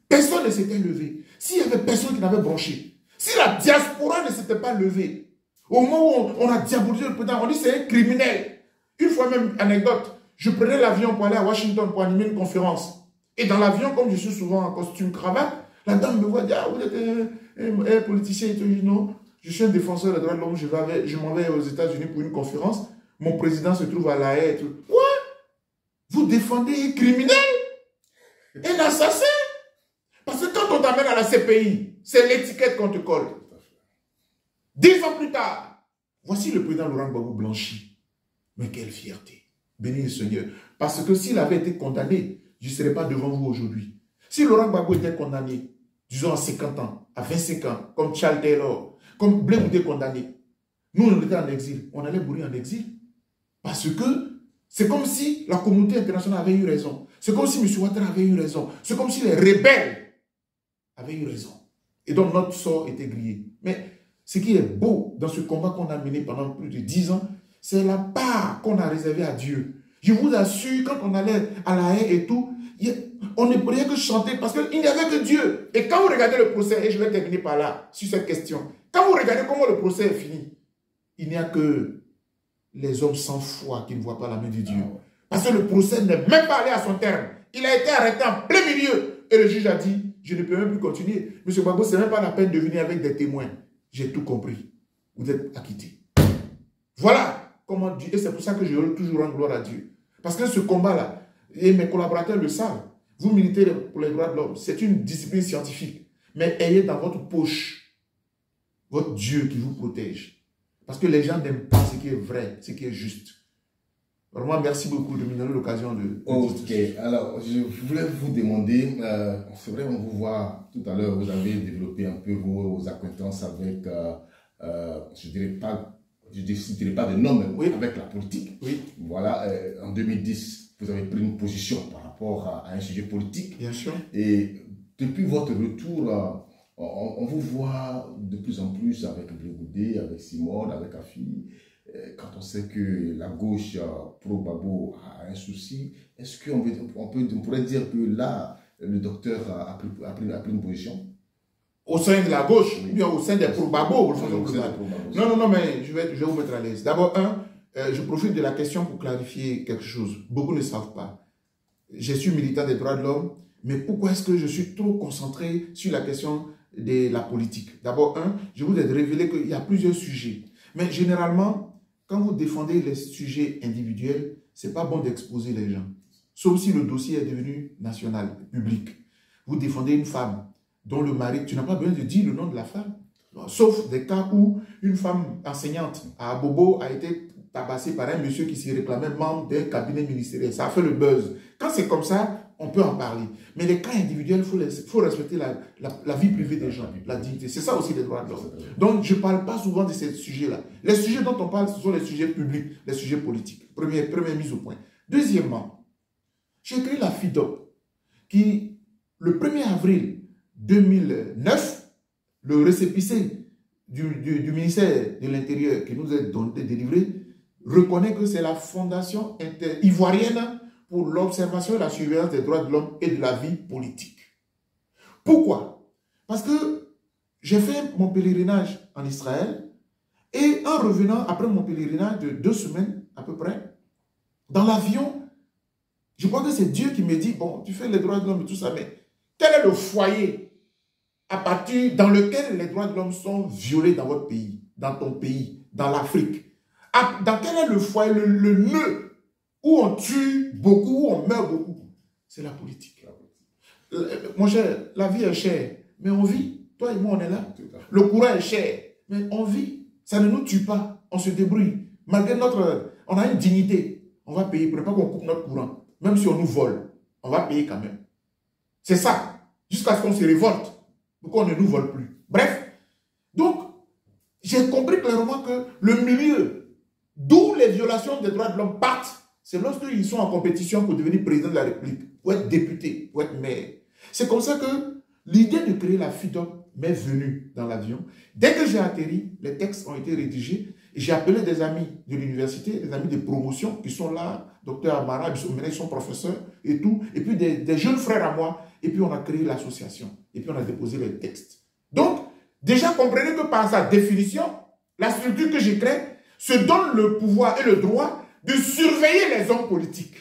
personne ne s'était levé, s'il n'y avait personne qui n'avait bronché, si la diaspora ne s'était pas levée, au moment où on a diabolisé le président, on dit c'est un criminel. Une fois même, anecdote, je prenais l'avion pour aller à Washington pour animer une conférence. Et dans l'avion, comme je suis souvent en costume cravate, la dame me voit dire, ah, vous êtes un politicien. Je dis non, je suis un défenseur des droits de l'homme, je m'en vais aux États-Unis pour une conférence. Mon président se trouve à La Haye. Quoi? Vous défendez un criminel? Un assassin? Parce que quand on t'amène à la CPI, c'est l'étiquette qu'on te colle. 10 ans plus tard, voici le président Laurent Gbagbo blanchi. Mais quelle fierté. Béni le Seigneur. Parce que s'il avait été condamné, je ne serais pas devant vous aujourd'hui. Si Laurent Gbagbo était condamné, disons à 50 ans, à 25 ans, comme Charles Taylor, comme Blé était condamné, nous on était en exil, on allait mourir en exil. Parce que c'est comme si la communauté internationale avait eu raison. C'est comme si M. Ouattara avait eu raison. C'est comme si les rebelles avaient eu raison. Et donc notre sort était grillé. Mais ce qui est beau dans ce combat qu'on a mené pendant plus de 10 ans, c'est la part qu'on a réservée à Dieu. Je vous assure, quand on allait à La Haye et tout, on ne pouvait que chanter parce qu'il n'y avait que Dieu. Et quand vous regardez le procès, et je vais terminer par là, sur cette question, quand vous regardez comment le procès est fini, il n'y a que les hommes sans foi qui ne voient pas la main de Dieu. Parce que le procès n'est même pas allé à son terme. Il a été arrêté en plein milieu. Et le juge a dit, je ne peux même plus continuer. Monsieur Gbagbo, ce n'est même pas la peine de venir avec des témoins. J'ai tout compris. Vous êtes acquitté. Voilà comment Dieu. Et c'est pour ça que je veux toujours rendre gloire à Dieu. Parce que ce combat-là, et mes collaborateurs le savent, vous militez pour les droits de l'homme, c'est une discipline scientifique. Mais ayez dans votre poche votre Dieu qui vous protège. Parce que les gens n'aiment pas ce qui est vrai, ce qui est juste. Vraiment, merci beaucoup de me donner l'occasion de... Ok, alors je voulais vous demander, c'est vrai, on vous voit tout à l'heure, vous avez développé un peu vos acquaintances avec, je ne dirais pas de nom, mais oui, avec la politique. Oui. Voilà, en 2010, vous avez pris une position par rapport à un sujet politique. Bien sûr. Et depuis votre retour, on vous voit de plus en plus avec Blé Goudé, avec Simone, avec Afi. Quand on sait que la gauche pro-Gbagbo a un souci, est-ce qu'on pourrait dire que là, le docteur a pris une position? Au sein de la gauche, oui, ou bien au sein des pro-Gbagbo? Non, mais je vais vous mettre à l'aise. D'abord, je profite de la question pour clarifier quelque chose. Beaucoup ne savent pas. Je suis militant des droits de l'homme, mais pourquoi est-ce que je suis trop concentré sur la question de la politique? D'abord, je vous ai révélé qu'il y a plusieurs sujets. Mais généralement, quand vous défendez les sujets individuels, ce n'est pas bon d'exposer les gens. Sauf si le dossier est devenu national, public. Vous défendez une femme dont le mari, tu n'as pas besoin de dire le nom de la femme. Sauf des cas où une femme enseignante à Abobo a été tabassée par un monsieur qui s'y réclamait membre d'un cabinet ministériel. Ça a fait le buzz. Quand c'est comme ça, on peut en parler. Mais les cas individuels, il faut respecter la vie privée des gens, la dignité. C'est ça aussi les droits de l'homme. Donc, je ne parle pas souvent de ces sujets-là. Les sujets dont on parle, ce sont les sujets publics, les sujets politiques. Première mise au point. Deuxièmement, j'ai écrit la FIDOP qui, le 1er avril 2009, le récépissé du ministère de l'Intérieur qui nous est délivré, reconnaît que c'est la fondation ivoirienne pour l'observation et la surveillance des droits de l'homme et de la vie politique. Pourquoi? Parce que j'ai fait mon pèlerinage en Israël et en revenant après mon pèlerinage de 2 semaines à peu près, dans l'avion, je crois que c'est Dieu qui me dit, bon, tu fais les droits de l'homme et tout ça, mais quel est le foyer dans lequel les droits de l'homme sont violés dans votre pays, dans ton pays, dans l'Afrique? Dans quel est le foyer, le nœud où on tue beaucoup, où on meurt beaucoup? C'est la politique. Mon cher, la vie est chère, mais on vit. Toi et moi, on est là. Le courant est cher, mais on vit. Ça ne nous tue pas. On se débrouille. Malgré on a une dignité. On va payer. Pour ne pas qu'on coupe notre courant. Même si on nous vole, on va payer quand même. C'est ça. Jusqu'à ce qu'on se révolte. Pour qu'on ne nous vole plus. Bref. Donc, j'ai compris clairement que le milieu d'où les violations des droits de l'homme partent, c'est lorsqu'ils sont en compétition pour devenir président de la République, pour être député, pour être maire. C'est comme ça que l'idée de créer la FIDOP m'est venue dans l'avion. Dès que j'ai atterri, les textes ont été rédigés J'ai appelé des amis de l'université, des amis de promotion qui sont là, docteur Amara, ils sont professeurs et tout, et puis des jeunes frères à moi, et puis on a créé l'association, et puis on a déposé les textes. Donc, déjà comprenez que par sa définition, la structure que j'ai créée se donne le pouvoir et le droit de surveiller les hommes politiques,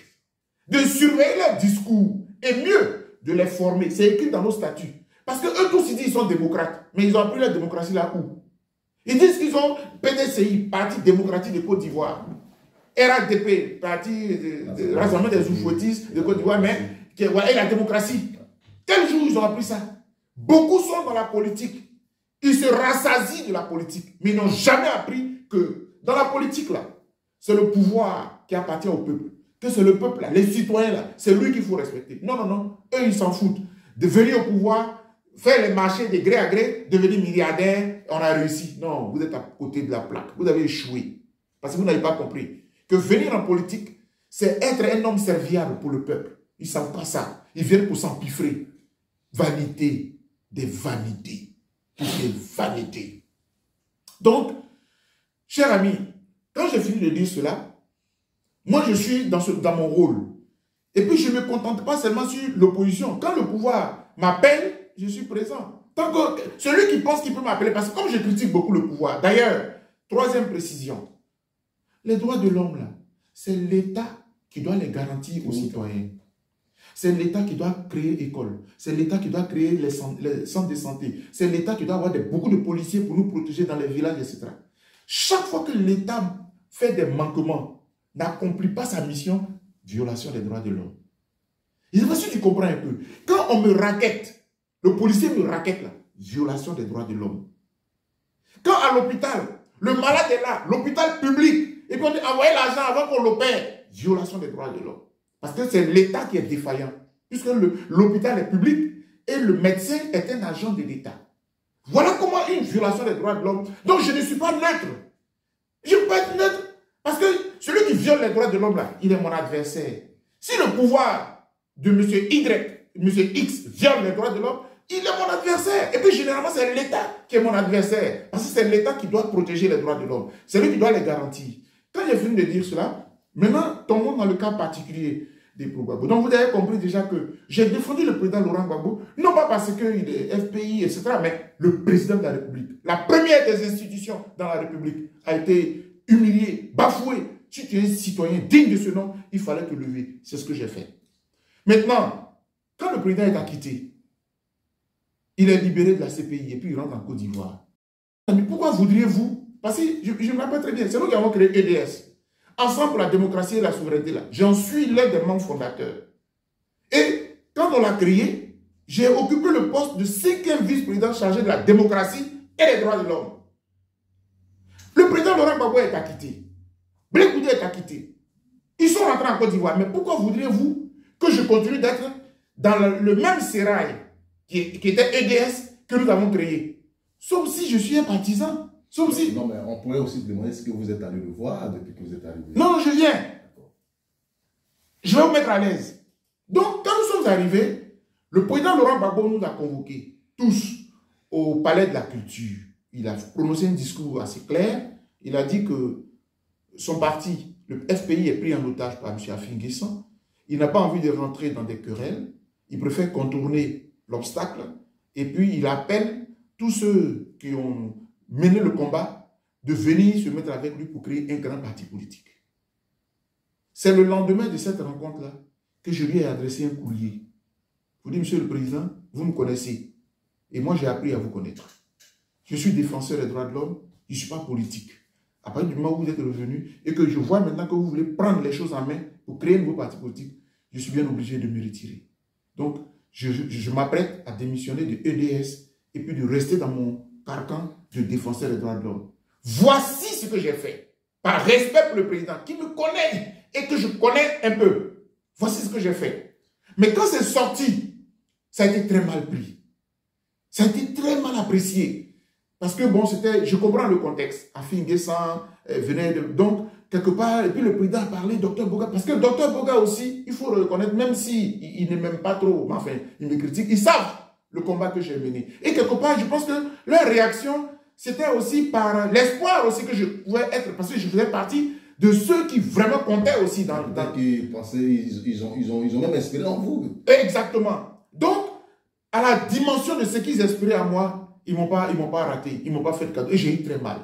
de surveiller leurs discours, et mieux, de les former. C'est écrit dans nos statuts. Parce que eux tous, ils disent qu'ils sont démocrates, mais ils ont appris la démocratie là où? Ils disent qu'ils ont PDCI, Parti démocratique de Côte d'Ivoire, RADP, Parti de Rassemblement des Oufouettistes de Côte d'Ivoire, mais et la démocratie. Quel jour ils ont appris ça? Beaucoup sont dans la politique. Ils se rassasient de la politique, mais ils n'ont jamais appris que dans la politique, là, c'est le pouvoir qui appartient au peuple. Que c'est le peuple, là, les citoyens, là, c'est lui qu'il faut respecter. Non, non, non. Eux, ils s'en foutent. De venir au pouvoir, faire les marchés de gré à gré, devenir milliardaire, on a réussi. Non, vous êtes à côté de la plaque. Vous avez échoué. Parce que vous n'avez pas compris que venir en politique, c'est être un homme serviable pour le peuple. Ils ne savent pas ça. Ils viennent pour s'empiffrer. Vanité, des vanités. Des vanités. Donc, cher ami, quand j'ai fini de dire cela, moi je suis dans mon rôle. Et puis je ne me contente pas seulement sur l'opposition. Quand le pouvoir m'appelle, je suis présent. Tant que celui qui pense qu'il peut m'appeler, parce que comme je critique beaucoup le pouvoir, d'ailleurs, troisième précision, les droits de l'homme, là, c'est l'État qui doit les garantir aux citoyens. C'est l'État qui doit créer école. C'est l'État qui doit créer les centres de santé. C'est l'État qui doit avoir beaucoup de policiers pour nous protéger dans les villages, etc. Chaque fois que l'État fait des manquements, n'accomplit pas sa mission, violation des droits de l'homme. Je ne sais pas si tu comprends un peu. Quand on me raquette, le policier me raquette là, violation des droits de l'homme. Quand à l'hôpital, le malade est là, l'hôpital public, et puis on dit envoyez l'argent avant qu'on l'opère, violation des droits de l'homme. Parce que c'est l'État qui est défaillant. Puisque l'hôpital est public et le médecin est un agent de l'État. Voilà comment une violation des droits de l'homme. Donc je ne suis pas neutre. Je ne peux pas être neutre. Parce que celui qui viole les droits de l'homme là, il est mon adversaire. Si le pouvoir de M. Y, M. X viole les droits de l'homme, il est mon adversaire. Et puis généralement c'est l'État qui est mon adversaire. Parce que c'est l'État qui doit protéger les droits de l'homme. C'est lui qui doit les garantir. Quand j'ai fini de dire cela, maintenant tombons dans le cas particulier des Gbagbo. Donc vous avez compris déjà que j'ai défendu le président Laurent Gbagbo, non pas parce qu'il est FPI, etc., mais le président de la République. La première des institutions dans la République a été humilié, bafoué. Si tu es un citoyen digne de ce nom, il fallait te lever. C'est ce que j'ai fait. Maintenant, quand le président est acquitté, il est libéré de la CPI et puis il rentre en Côte d'Ivoire. Mais pourquoi voudriez-vous? Parce que je me rappelle très bien, c'est nous qui avons créé EDS. Ensemble pour la démocratie et la souveraineté. J'en suis l'un des membres fondateurs. Et quand on l'a créé, j'ai occupé le poste de 5e vice-président chargé de la démocratie et des droits de l'homme. Le président Laurent Gbagbo est acquitté. Blé Koudé est acquitté. Ils sont rentrés en Côte d'Ivoire. Mais pourquoi voudriez-vous que je continue d'être dans le même sérail qui était EDS que nous avons créé? Sauf si je suis un partisan. Sauf si... Non, mais on pourrait aussi demander ce que vous êtes allé le voir depuis que vous êtes arrivé. Non, je viens. Je vais vous mettre à l'aise. Donc, quand nous sommes arrivés, le président Laurent Gbagbo nous a convoqués tous au Palais de la Culture. Il a prononcé un discours assez clair. Il a dit que son parti, le FPI, est pris en otage par M. Afin Guessan. Il n'a pas envie de rentrer dans des querelles. Il préfère contourner l'obstacle. Et puis, il appelle tous ceux qui ont mené le combat de venir se mettre avec lui pour créer un grand parti politique. C'est le lendemain de cette rencontre-là que je lui ai adressé un courrier. Je vous dis, Monsieur le Président, vous me connaissez. Et moi, j'ai appris à vous connaître. Je suis défenseur des droits de l'homme. Je ne suis pas politique. À partir du moment où vous êtes revenu et que je vois maintenant que vous voulez prendre les choses en main pour créer un nouveau parti politique, je suis bien obligé de me retirer. Donc, je m'apprête à démissionner de EDS et puis de rester dans mon carcan de défenseur des droits de l'homme. Voici ce que j'ai fait. Par respect pour le président qui me connaît et que je connais un peu. Voici ce que j'ai fait. Mais quand c'est sorti, ça a été très mal pris. Ça a été très mal apprécié. Parce que bon, je comprends le contexte. Afin Guessan venait de... Donc, quelque part, et puis le président a parlé, Dr Boga, parce que Dr Boga aussi, il faut le reconnaître, même si il ne m'aime pas trop, enfin, il me critique, ils savent le combat que j'ai mené. Et quelque part, je pense que leur réaction c'était aussi par l'espoir aussi que je pouvais être, parce que je faisais partie de ceux qui vraiment comptaient aussi dans... Qui pensaient, ils ont même espéré en vous. Exactement. Donc, à la dimension de ce qu'ils espéraient en moi, ils m'ont pas raté, ils m'ont pas fait de cadeau. Et j'ai eu très mal.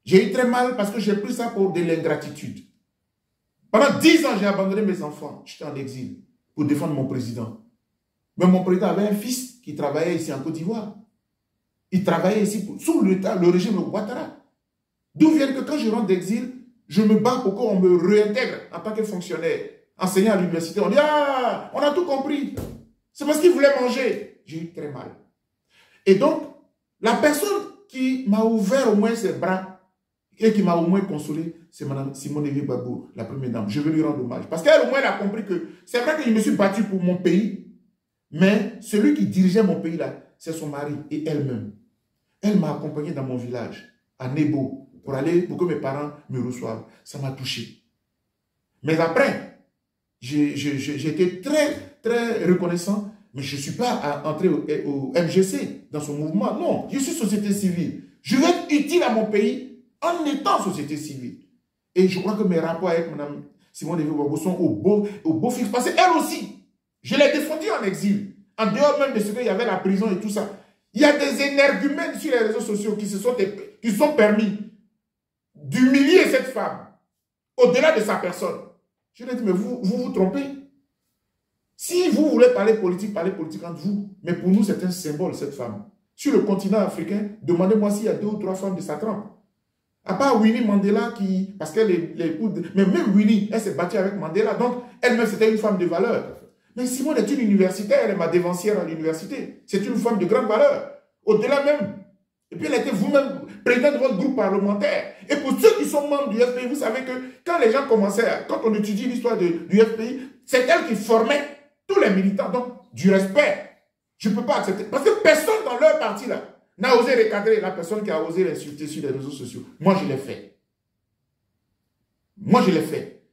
J'ai eu très mal parce que j'ai pris ça pour de l'ingratitude. Pendant 10 ans, j'ai abandonné mes enfants. J'étais en exil pour défendre mon président. Mais mon président avait un fils qui travaillait ici en Côte d'Ivoire. Il travaillait ici sous le régime de Ouattara. D'où vient que quand je rentre d'exil, je me bats pour qu'on me réintègre en tant que fonctionnaire, enseignant à l'université. On dit, ah, on a tout compris. C'est parce qu'il voulait manger. J'ai eu très mal. Et donc, la personne qui m'a ouvert au moins ses bras et qui m'a au moins consolé, c'est Mme Simone Veil Gbagbo, la première dame. Je veux lui rendre hommage. Parce qu'elle, au moins, elle a compris que c'est vrai que je me suis battu pour mon pays, mais celui qui dirigeait mon pays, là, c'est son mari et elle-même. Elle m'a accompagné dans mon village, à Nebo, pour que mes parents me reçoivent. Ça m'a touché. Mais après, j'ai été très, très reconnaissant, mais je ne suis pas entré au MGC, dans son mouvement. Non, je suis société civile. Je veux être utile à mon pays en étant société civile. Et je crois que mes rapports avec Mme Simone Veil Gbagbo sont au beau fixe. Parce qu'elle aussi, je l'ai défendue en exil. En dehors même de ce qu'il y avait la prison et tout ça. Il y a des énergumènes sur les réseaux sociaux qui se sont permis d'humilier cette femme au-delà de sa personne. Je lui ai dit, mais vous trompez. Si vous voulez parler politique entre vous. Mais pour nous, c'est un symbole, cette femme. Sur le continent africain, demandez-moi s'il y a 2 ou 3 femmes de sa trempe. À part Winnie Mandela qui... Parce qu'elle est l'épouse... Mais même Winnie, elle s'est battue avec Mandela. Donc, elle-même, c'était une femme de valeur. Mais Simone est une universitaire. Elle est ma dévancière à l'université. C'est une femme de grande valeur. Au-delà même. Et puis, elle était vous-même présidente de votre groupe parlementaire. Et pour ceux qui sont membres du FPI, vous savez que quand les gens commençaient... Quand on étudie l'histoire du FPI, c'est elle qui formait tous les militants. Donc, du respect. Je ne peux pas accepter. Parce que personne dans leur parti, là, n'a osé recadrer la personne qui a osé l'insulter sur les réseaux sociaux. Moi, je l'ai fait. Moi, je l'ai fait.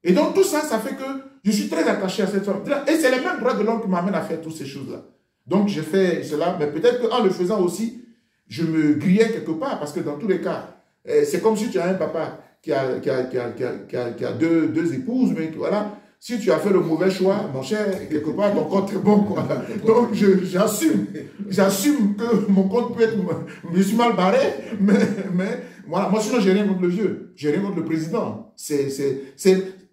Et donc, tout ça, ça fait que je suis très attaché à cette femme. Et c'est les mêmes droits de l'homme qui m'amènent à faire toutes ces choses-là. Donc, j'ai fait cela. Mais peut-être qu'en le faisant aussi, je me grillais quelque part. Parce que dans tous les cas, c'est comme si tu as un papa qui a deux épouses, mais voilà. Si tu as fait le mauvais choix, mon cher, quelque part, ton compte est bon, quoi. Donc, j'assume que mon compte peut être... Je suis mal barré, mais voilà. Moi, sinon, j'ai rien contre le vieux. J'ai rien contre le président.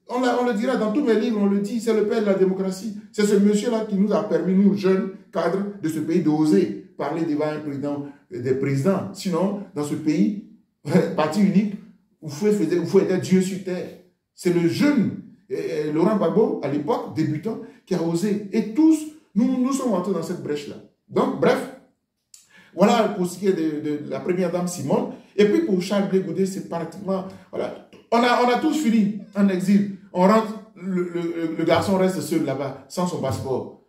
On le dira dans tous mes livres, on le dit, c'est le père de la démocratie. C'est ce monsieur-là qui nous a permis, nous, jeunes cadres de ce pays, d'oser parler devant un président, des présidents. Sinon, dans ce pays, parti unique, vous pouvez être Dieu sur terre. C'est le jeune... Laurent Gbagbo, à l'époque, débutant, qui a osé. Et tous, nous sommes entrés dans cette brèche-là. Donc, bref, voilà pour ce qui est de la première dame Simone. Et puis pour Charles Blé Goudé, c'est pratiquement... Voilà. On a tous fini en exil. On rentre, le garçon reste seul là-bas, sans son passeport.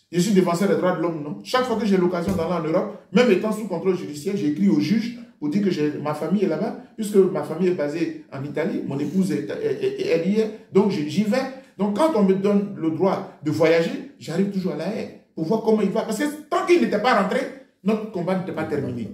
Je suis défenseur des droits de l'homme, non? Chaque fois que j'ai l'occasion d'aller en Europe, même étant sous contrôle judiciaire, j'ai écrit au juge pour dire que ma famille est là-bas, puisque ma famille est basée en Italie, mon épouse elle y est, donc j'y vais. Donc quand on me donne le droit de voyager, j'arrive toujours à La Haye pour voir comment il va. Parce que tant qu'il n'était pas rentré, notre combat n'était pas terminé.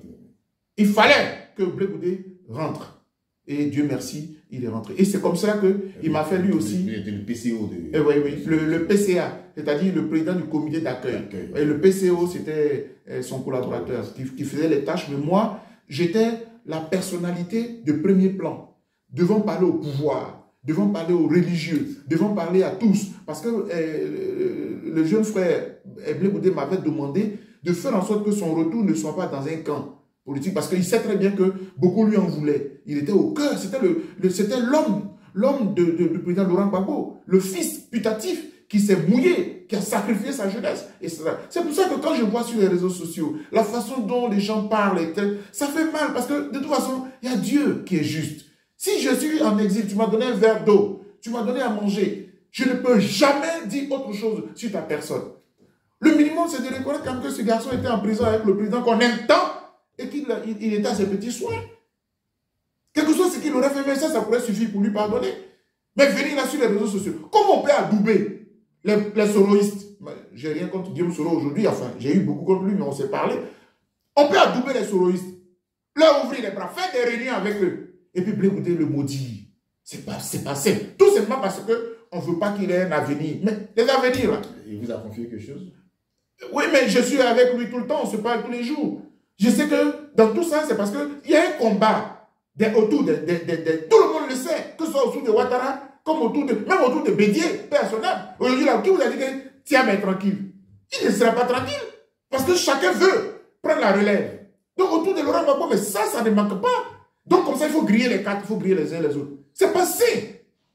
Il fallait que Blé Goudé rentre. Et Dieu merci, il est rentré. Et c'est comme ça qu'il m'a fait lui aussi... Le PCO. Oui, le PCA, c'est-à-dire le président du comité d'accueil. Et le PCO, c'était son collaborateur qui faisait les tâches. Mais moi, j'étais la personnalité de premier plan, devant parler au pouvoir, devant parler aux religieux, devant parler à tous. Parce que le jeune frère Blé Goudé m'avait demandé de faire en sorte que son retour ne soit pas dans un camp politique, parce qu'il sait très bien que beaucoup lui en voulaient. Il était au cœur, c'était l'homme du président Laurent Gbagbo, le fils putatif qui s'est mouillé, qui a sacrifié sa jeunesse. C'est pour ça que quand je vois sur les réseaux sociaux, la façon dont les gens parlent, ça fait mal, parce que de toute façon, il y a Dieu qui est juste. Si je suis en exil, tu m'as donné un verre d'eau, tu m'as donné à manger, je ne peux jamais dire autre chose sur ta personne. Le minimum, c'est de reconnaître quand même que ce garçon était en prison avec le président qu'on aime tant, et qu'il était à ses petits soins. Quelque chose, ce qu'il aurait fait, mais ça pourrait suffire pour lui pardonner. Mais venir là sur les réseaux sociaux, comment on peut adouber les soroistes? J'ai rien contre Guillaume Soro aujourd'hui, enfin, j'ai eu beaucoup contre lui, mais on s'est parlé. On peut adouber les soroistes. leur ouvrir les bras, faire des réunions avec eux. Et puis, Blé Goudé le maudit. C'est pas simple. Tout simplement parce qu'on ne veut pas qu'il ait un avenir. Mais les avenirs, là. Il vous a confié quelque chose? Oui, mais je suis avec lui tout le temps, on se parle tous les jours. Je sais que dans tout ça, c'est parce qu'il y a un combat autour de... Tout le monde le sait, que ce soit autour de Ouattara, comme même autour de Bédié, personnel. Aujourd'hui, là, qui vous a dit que tiens, mais tranquille? Il ne sera pas tranquille. Parce que chacun veut prendre la relève. Donc, autour de Laurent Gbagbo, mais ça ne manque pas. Donc, comme ça, il faut griller les cartes, il faut griller les uns les autres. C'est pas sain.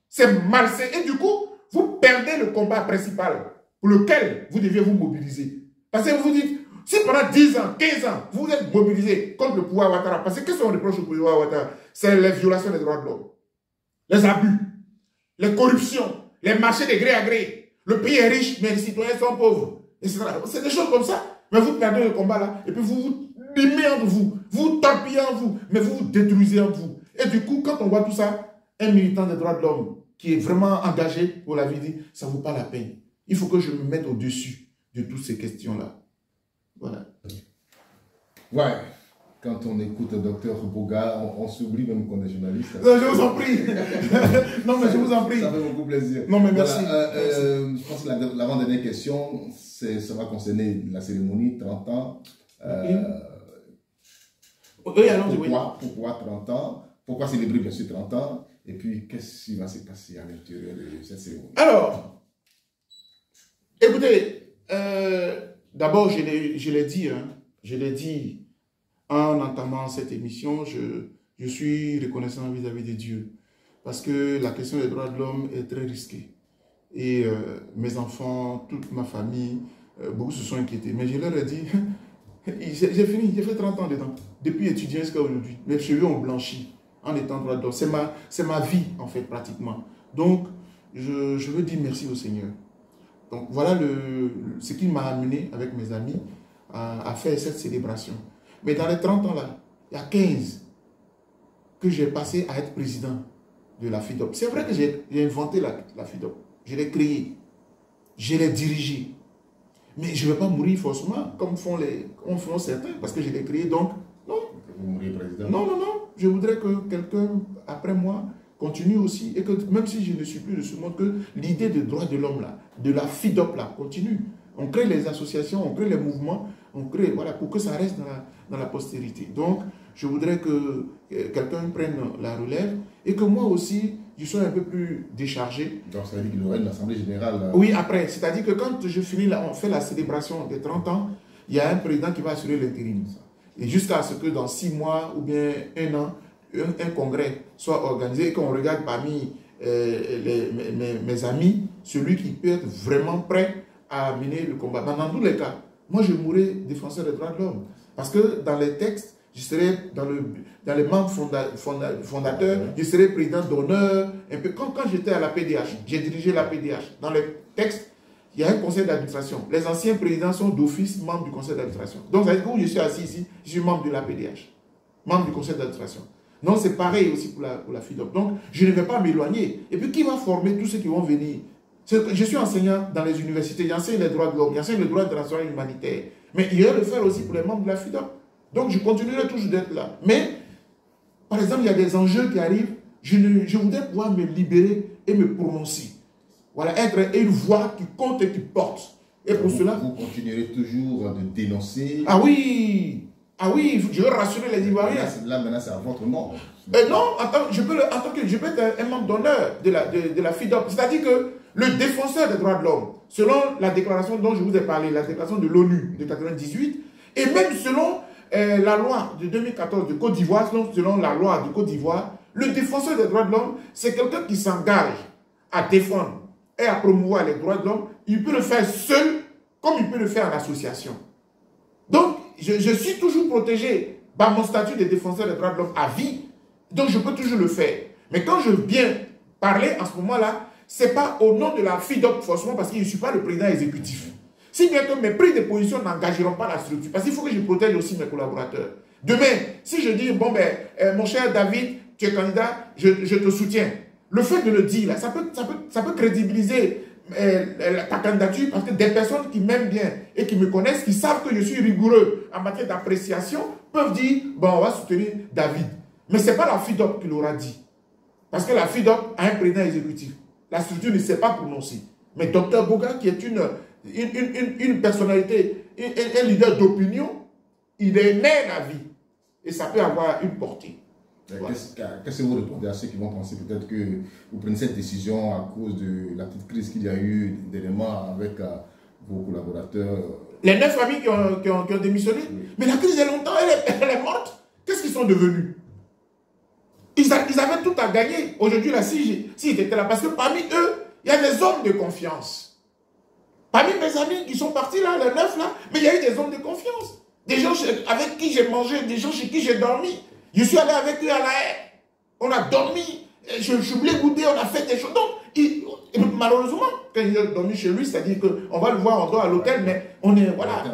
C'est malsain. Et du coup, vous perdez le combat principal pour lequel vous deviez vous mobiliser. Parce que vous vous dites, si pendant 10 ans, 15 ans, vous êtes mobilisé contre le pouvoir Ouattara, parce que qu'est-ce qu'on reproche au pouvoir Ouattara? C'est les violations des droits de l'homme, les abus, les corruptions, les marchés de gré à gré. Le pays est riche, mais les citoyens sont pauvres, etc. C'est des choses comme ça. Mais vous perdez le combat là, et puis vous vous limez entre vous, vous torpillez en vous, mais vous vous détruisez en vous. Et du coup, quand on voit tout ça, un militant des droits de l'homme qui est vraiment engagé pour la vie dit, ça ne vaut pas la peine. Il faut que je me mette au-dessus de toutes ces questions-là. Voilà. Ouais. Quand on écoute le docteur Boga, on s'oublie même qu'on est journaliste. Non, je vous en prie. Non, mais je vous en prie. Ça fait beaucoup plaisir. Non, mais merci. Voilà, je pense que l'avant-dernière question, ça va concerner la cérémonie 30 ans. Oui, alors, pourquoi 30 ans? Pourquoi célébrer bien sûr 30 ans? Et puis, qu'est-ce qui va se passer à l'intérieur de cette cérémonie? Alors, écoutez, d'abord, je l'ai dit en entamant cette émission, je suis reconnaissant vis-à-vis de Dieu. Parce que la question des droits de l'homme est très risquée. Et mes enfants, toute ma famille, beaucoup se sont inquiétés. Mais je leur ai dit, j'ai fini, j'ai fait 30 ans dedans. Depuis étudiant jusqu'à aujourd'hui. Mes cheveux ont blanchi en étant droit de l'homme. C'est ma vie, en fait, pratiquement. Donc, je veux dire merci au Seigneur. Donc, voilà ce qui m'a amené avec mes amis à faire cette célébration. Mais dans les 30 ans là, il y a 15 que j'ai passé à être président de la FIDOP. C'est vrai que j'ai inventé la FIDOP. Je l'ai créée. Je l'ai dirigée. Mais je ne vais pas mourir forcément, comme font certains, parce que je l'ai créée. Donc, non. Vous mourrez président? Non. Je voudrais que quelqu'un, après moi, continue aussi. Et que même si je ne suis plus de ce monde, que l'idée de droits de l'homme là, de la FIDOP là, continue. On crée les associations, on crée les mouvements, on crée, voilà, pour que ça reste dans la postérité. Donc, je voudrais que quelqu'un prenne la relève et que moi aussi, je sois un peu plus déchargé. Donc, ça veut dire qu'il y aura une assemblée générale. Oui, après. C'est-à-dire que quand je finis là, on fait la célébration des 30 ans, il y a un président qui va assurer l'intérim. Et jusqu'à ce que dans 6 mois ou bien 1 an, un congrès soit organisé et qu'on regarde parmi mes amis, celui qui peut être vraiment prêt à mener le combat. Dans tous les cas, moi je mourrai défenseur des droits de l'homme. Parce que dans les textes, je serai dans les membres fondateurs, je serai président d'honneur. Quand j'étais à la PDH, j'ai dirigé la PDH. Dans les textes, il y a un conseil d'administration. Les anciens présidents sont d'office membres du conseil d'administration. Donc, ça veut dire que où je suis assis ici, je suis membre de la PDH, membre du conseil d'administration. Non, c'est pareil aussi pour la FIDOP. Donc, je ne vais pas m'éloigner. Et puis, qui va former tous ceux qui vont venir? Je suis enseignant dans les universités, j'enseigne les droits de l'homme, j'enseigne le droit international humanitaire. Mais il va le faire aussi pour les membres de la FIDOP. Donc, je continuerai toujours d'être là. Mais, par exemple, il y a des enjeux qui arrivent. Je voudrais pouvoir me libérer et me prononcer. Voilà, être une voix qui compte et qui porte. Et pour cela... Vous continuerez toujours de dénoncer. Ah oui, je veux rassurer les Ivoiriens. Là, maintenant, c'est à votre nom. Non, je peux être un membre d'honneur de la FIDOP. C'est-à-dire que le défenseur des droits de l'homme, selon la déclaration dont je vous ai parlé, la déclaration de l'ONU de 1998, et même selon la loi de 2014 de Côte d'Ivoire, selon la loi de Côte d'Ivoire, le défenseur des droits de l'homme, c'est quelqu'un qui s'engage à défendre et à promouvoir les droits de l'homme. Il peut le faire seul, comme il peut le faire en association. Donc, je suis toujours protégé par mon statut de défenseur des droits de l'homme à vie. Donc, je peux toujours le faire. Mais quand je viens parler en ce moment-là, ce n'est pas au nom de la FIDOP forcément parce que je ne suis pas le président exécutif. Si bien que mes prises de position n'engageront pas la structure, parce qu'il faut que je protège aussi mes collaborateurs. Demain, si je dis, bon ben, mon cher David, tu es candidat, je te soutiens. Le fait de le dire, là, ça peut crédibiliser ta candidature parce que des personnes qui m'aiment bien et qui me connaissent, qui savent que je suis rigoureux en matière d'appréciation, peuvent dire, bon, on va soutenir David. Mais ce n'est pas la FIDOP qui l'aura dit. Parce que la FIDOP a un président exécutif. La structure ne s'est pas prononcée. Mais Dr Boga, qui est une personnalité, un leader d'opinion, il est né la vie. Et ça peut avoir une portée. Voilà. Qu'est-ce que vous répondez à ceux qui vont penser peut-être que vous prenez cette décision à cause de la petite crise qu'il y a eu dernièrement avec vos collaborateurs? Les 9 familles qui ont démissionné. Oui. Mais la crise est longtemps, elle est morte. Qu'est-ce qu'ils sont devenus? Ils avaient tout à gagner. Aujourd'hui, là, s'ils étaient là, parce que parmi eux, il y a des hommes de confiance. Parmi mes amis qui sont partis là, les 9 là, mais il y a eu des hommes de confiance. Des gens avec qui j'ai mangé, des gens chez qui j'ai dormi. Je suis allé avec eux à la haie. On a dormi. Je suis goûter, on a fait des choses. Donc, malheureusement, quand il a dormi chez lui, c'est-à-dire qu'on va le voir, on dort à l'hôtel, mais on est, voilà.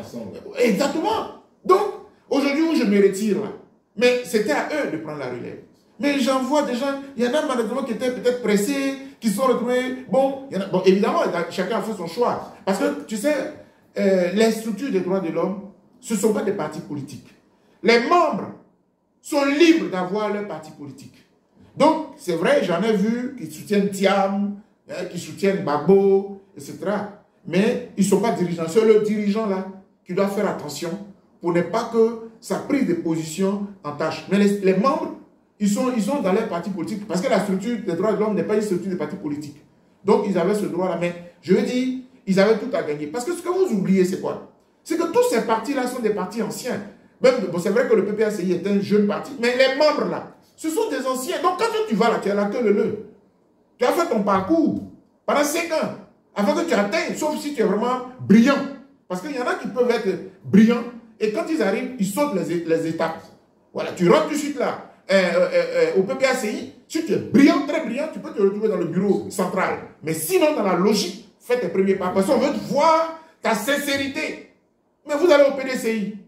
Exactement. Donc, aujourd'hui où je me retire là, mais c'était à eux de prendre la relève. Mais j'en vois des gens, il y en a malheureusement qui étaient peut-être pressés, qui se sont retrouvés. Bon, évidemment, chacun a fait son choix. Parce que, tu sais, les structures des droits de l'homme, ce ne sont pas des partis politiques. Les membres sont libres d'avoir leur parti politique. Donc, c'est vrai, j'en ai vu qui soutiennent Thiam, qui soutiennent Gbagbo, etc. Mais ils ne sont pas dirigeants. C'est le dirigeant là qui doit faire attention pour ne pas que sa prise de position entache. Mais les membres, ils sont dans leur parti politique. Parce que la structure des droits de l'homme n'est pas une structure de parti politique. Donc, ils avaient ce droit-là. Mais je veux dire, ils avaient tout à gagner. Parce que ce que vous oubliez, c'est quoi? C'est que tous ces partis-là sont des partis anciens. Même, bon, c'est vrai que le PPACI est un jeune parti, mais les membres là, ce sont des anciens. Donc quand tu vas là, tu as la queue leu. Tu as fait ton parcours pendant 5 ans, avant que tu atteignes, sauf si tu es vraiment brillant. Parce qu'il y en a qui peuvent être brillants, et quand ils arrivent, ils sautent les étapes. Voilà, tu rentres tout de suite là, au PPACI, si tu es brillant, très brillant, tu peux te retrouver dans le bureau central. Mais sinon, dans la logique, fais tes premiers pas. Parce qu'on veut voir ta sincérité. Mais vous allez au PDCI.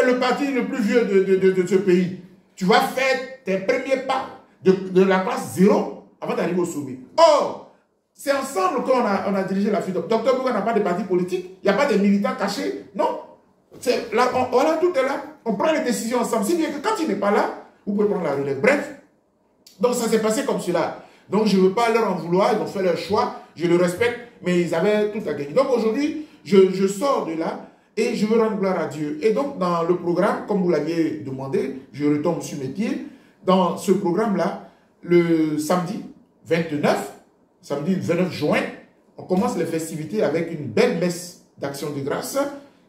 Le parti le plus vieux de ce pays. Tu vas faire tes premiers pas de la classe 0 avant d'arriver au sommet. Or, c'est ensemble qu'on a dirigé la FIDOP. Dr Boga n'a pas de parti politique, il n'y a pas de militants cachés. Non. Là, voilà, tout est là. On prend les décisions ensemble. Si bien que quand il n'est pas là, vous pouvez prendre la relève. Bref, donc ça s'est passé comme cela. Donc je ne veux pas leur en vouloir, ils ont fait leur choix, je le respecte, mais ils avaient tout à gagner. Donc aujourd'hui, je sors de là. Et je veux rendre gloire à Dieu. Et donc, dans le programme, comme vous l'aviez demandé, je retombe sur mes pieds. Dans ce programme-là, le samedi 29 juin, on commence les festivités avec une belle messe d'action de grâce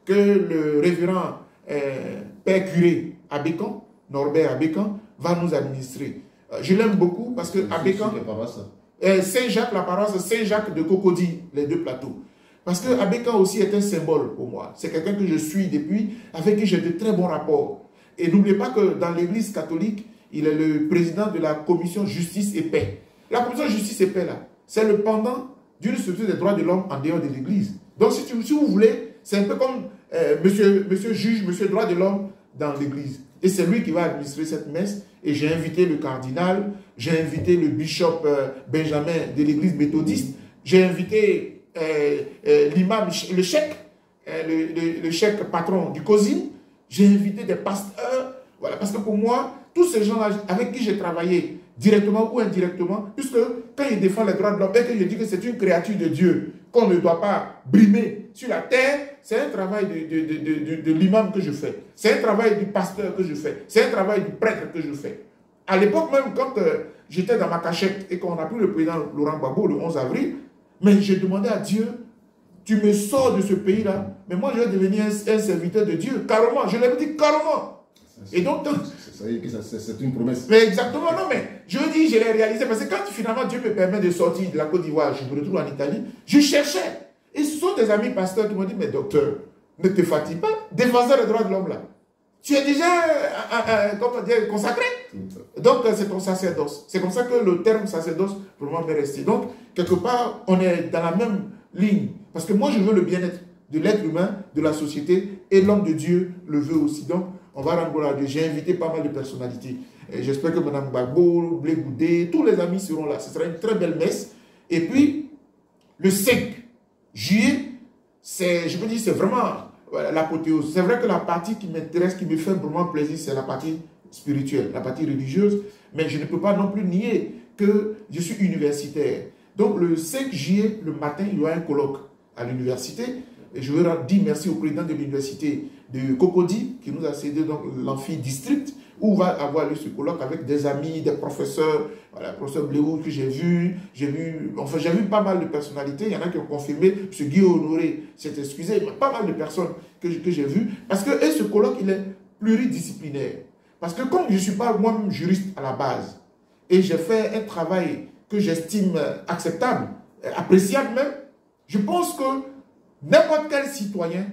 que le révérend Père Curé Abécan, Norbert Abécan, va nous administrer. Je l'aime beaucoup parce que Abécan, Saint-Jacques, la paroisse Saint-Jacques de Cocody, les deux plateaux. Parce que Abécan aussi est un symbole pour moi. C'est quelqu'un que je suis depuis, avec qui j'ai de très bons rapports. Et n'oubliez pas que dans l'église catholique, il est le président de la commission justice et paix. La commission justice et paix, là, c'est le pendant d'une structure des droits de l'homme en dehors de l'église. Donc, si vous voulez, c'est un peu comme monsieur juge, monsieur droit de l'homme dans l'église. Et c'est lui qui va administrer cette messe. Et j'ai invité le cardinal, j'ai invité le bishop Benjamin de l'église méthodiste, j'ai invité l'imam, le cheikh, le cheikh patron du COSIN, j'ai invité des pasteurs, voilà, parce que pour moi, tous ces gens-là avec qui j'ai travaillé, directement ou indirectement, puisque quand ils défendent les droits de l'homme et que je dis que c'est une créature de Dieu, qu'on ne doit pas brimer sur la terre, c'est un travail de l'imam que je fais, c'est un travail du pasteur que je fais, c'est un travail du prêtre que je fais. À l'époque même, quand j'étais dans ma cachette et qu'on a pris le président Laurent Gbagbo le 11 avril, mais j'ai demandé à Dieu, tu me sors de ce pays-là, mais moi je vais devenir un serviteur de Dieu, carrément, je l'ai dit carrément. Et donc, c'est une promesse. Mais exactement, non, mais je dis, je l'ai réalisé, parce que quand finalement Dieu me permet de sortir de la Côte d'Ivoire, je me retrouve en Italie, je cherchais. Et ce sont des amis pasteurs qui m'ont dit, mais docteur, ne te fatigue pas, défenseur des droits de l'homme là. Tu es déjà comment dire, consacré. Donc, c'est ton sacerdoce. C'est comme ça que le terme sacerdoce, pour moi, m'est resté. Donc, quelque part, on est dans la même ligne. Parce que moi, je veux le bien-être de l'être humain, de la société, et l'homme de Dieu le veut aussi. Donc, on va rendre gloire à Dieu. J'ai invité pas mal de personnalités. J'espère que Mme Gbagbo, Blé Goudé, tous les amis seront là. Ce sera une très belle messe. Et puis, le 5 juillet, je peux dire, c'est vraiment l'apothéose. C'est vrai que la partie qui m'intéresse, qui me fait vraiment plaisir, c'est la partie spirituelle, la partie religieuse, mais je ne peux pas non plus nier que je suis universitaire. Donc le 5 juillet, le matin, il y aura un colloque à l'université. Et je veux dire merci au président de l'université de Cocody qui nous a cédé l'amphi district où va avoir lieu ce colloque avec des amis, des professeurs, voilà, le professeur Bléou que j'ai vu pas mal de personnalités. Il y en a qui ont confirmé, M. Guy Honoré s'est excusé, mais pas mal de personnes que j'ai vues. Parce que ce colloque, il est pluridisciplinaire. Parce que comme je ne suis pas moi-même juriste à la base, et j'ai fait un travail que j'estime acceptable, appréciable même, je pense que n'importe quel citoyen,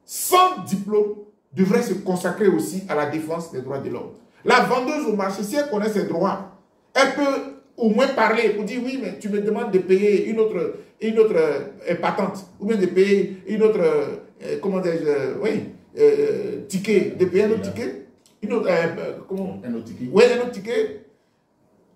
sans diplôme, devrait se consacrer aussi à la défense des droits de l'homme. La vendeuse au marché, si elle connaît ses droits, elle peut au moins parler pour dire oui, mais tu me demandes de payer une autre patente, ou bien de payer une autre, comment dis-je, ticket, de payer un autre ticket, un autre ticket. Oui, un autre ticket,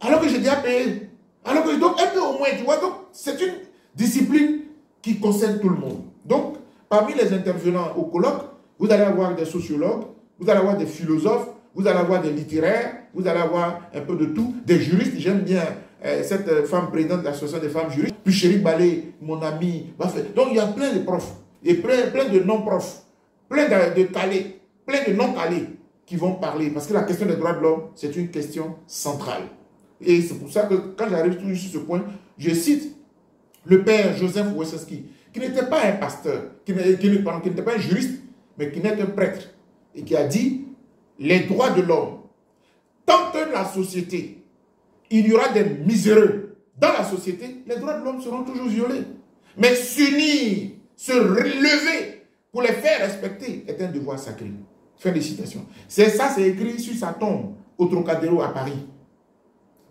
alors que j'ai déjà payé. Alors que, donc, elle peut au moins, tu vois, donc c'est une discipline qui concerne tout le monde. Donc, parmi les intervenants au colloque, vous allez avoir des sociologues, vous allez avoir des philosophes, vous allez avoir des littéraires, vous allez avoir un peu de tout, des juristes. J'aime bien cette femme présidente de l'association des femmes juristes. Puis Chéri Balé, mon ami, va faire. Donc il y a plein de profs, et plein de non-profs, plein de calés, plein de non-calés qui vont parler. Parce que la question des droits de l'homme, c'est une question centrale. Et c'est pour ça que quand j'arrive toujours sur ce point, je cite le père Joseph Wesseski, qui n'était pas un pasteur, qui n'était pas un juriste, mais qui n'est qu'un prêtre, et qui a dit les droits de l'homme. Tant que la société, il y aura des miséreux dans la société, les droits de l'homme seront toujours violés. Mais s'unir, se relever pour les faire respecter est un devoir sacré. Fin de citation. C'est ça, c'est écrit sur sa tombe au Trocadéro à Paris.